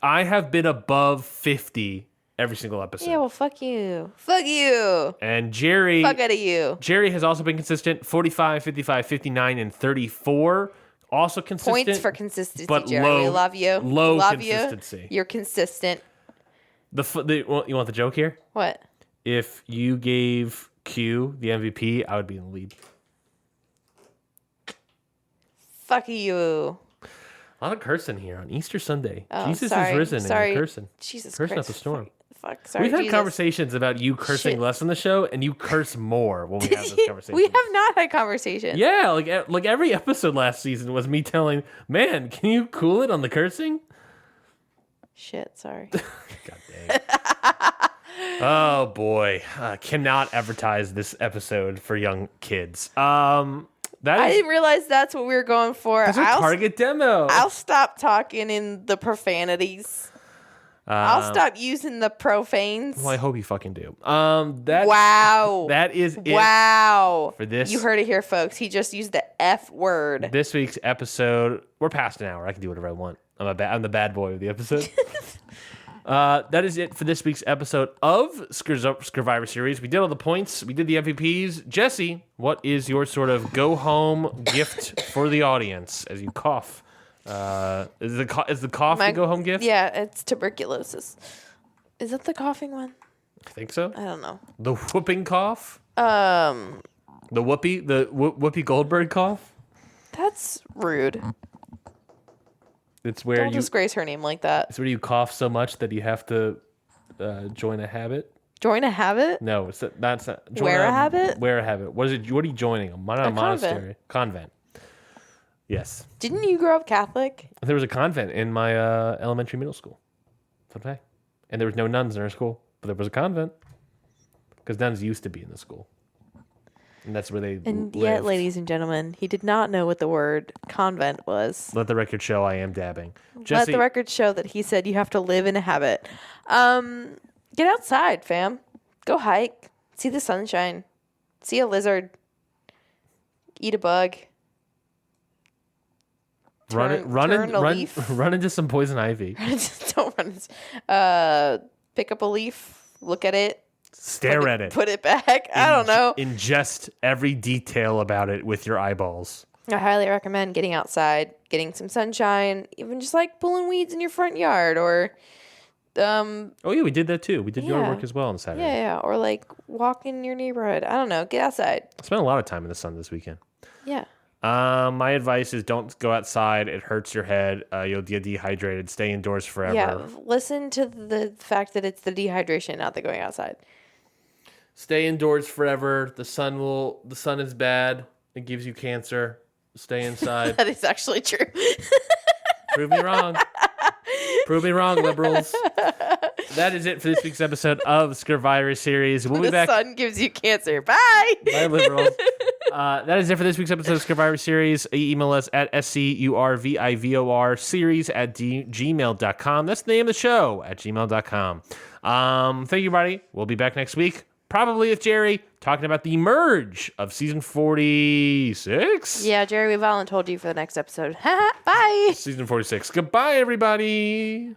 I have been above 50 every single episode. Yeah, well, fuck you. Fuck you. And Jerry. Fuck out of you. Jerry has also been consistent. 45, 55, 59, and 34. Also consistent. Points for consistency, but Jerry. We love you. Low love consistency. You. You're consistent. You want the joke here? What? If you gave Q the MVP, I would be in the lead. Fuck you. A lot of cursing here on Easter Sunday. Oh, Jesus sorry. is risen Sorry. and cursing. Jesus cursing Christ. up the storm. Fuck. Sorry, We've had Jesus. conversations about you cursing Shit. less on the show, and you curse more when we have this conversation. We have not had conversations. Yeah, like every episode last season was me telling, man, can you cool it on the cursing? Shit, sorry. God dang. Oh boy, cannot advertise this episode for young kids. I didn't realize that's what we were going for. That's our target demo. I'll stop talking in the profanities. I'll stop using the profanes. Well, I hope you fucking do. Wow. That is it. Wow. For this. You heard it here, folks. He just used the F word. This week's episode. We're past an hour. I can do whatever I want. I'm the bad boy of the episode. That is it for this week's episode of Scurvivor series. We did all the points. We did the MVPs. Jessie, what is your sort of go-home gift for the audience as you cough? Is the cough the go-home gift? Yeah, it's tuberculosis. Is that the coughing one? I think so. I don't know. The whooping cough? The Whoopi Goldberg cough? That's rude. It's where Don't disgrace her name like that. It's where you cough so much that you have to join a habit. Join a habit? No, that's not. Wear a habit? Wear a habit. What is it? What are you joining? A monastery? Convent. Yes. Didn't you grow up Catholic? There was a convent in my elementary middle school. Fun fact. And there was no nuns in our school, but there was a convent. Because nuns used to be in the school. And that's where they And lived. yet, ladies and gentlemen, he did not know what the word convent was. Let the record show I am dabbing. Let Jessie, the record show that he said you have to live in a habit. Get outside, fam. Go hike. See the sunshine. See a lizard. Eat a bug. run a leaf. run into some poison ivy. Don't run. Pick up a leaf. Look at it. Stare at it. Put it back. I don't know. Ingest every detail about it with your eyeballs. I highly recommend getting outside, getting some sunshine, even just like pulling weeds in your front yard or Oh yeah, we did that too. We did yard Yeah. work as well on Saturday. yeah, or like walk in your neighborhood. I don't know. Get outside. I spent a lot of time in the sun this weekend. Yeah. My advice is don't go outside. It hurts your head. You'll get dehydrated. Stay indoors forever. Yeah. Listen to the fact that it's the dehydration, not the going outside. Stay indoors forever. The sun is bad. It gives you cancer. Stay inside. That is actually true. Prove me wrong. Prove me wrong, liberals. That is it for this week's episode of Scurvivor series. We'll be back. The sun gives you cancer. Bye. Bye, liberals. That is it for this week's episode of Scurvivor series. Email us at scurvivor series at gmail.com. That's the name of the show at gmail.com. Thank you, everybody. We'll be back next week. Probably with Jerry talking about the merge of season 46. Yeah, Jerry, we voluntold you for the next episode. Bye. Season 46. Goodbye, everybody.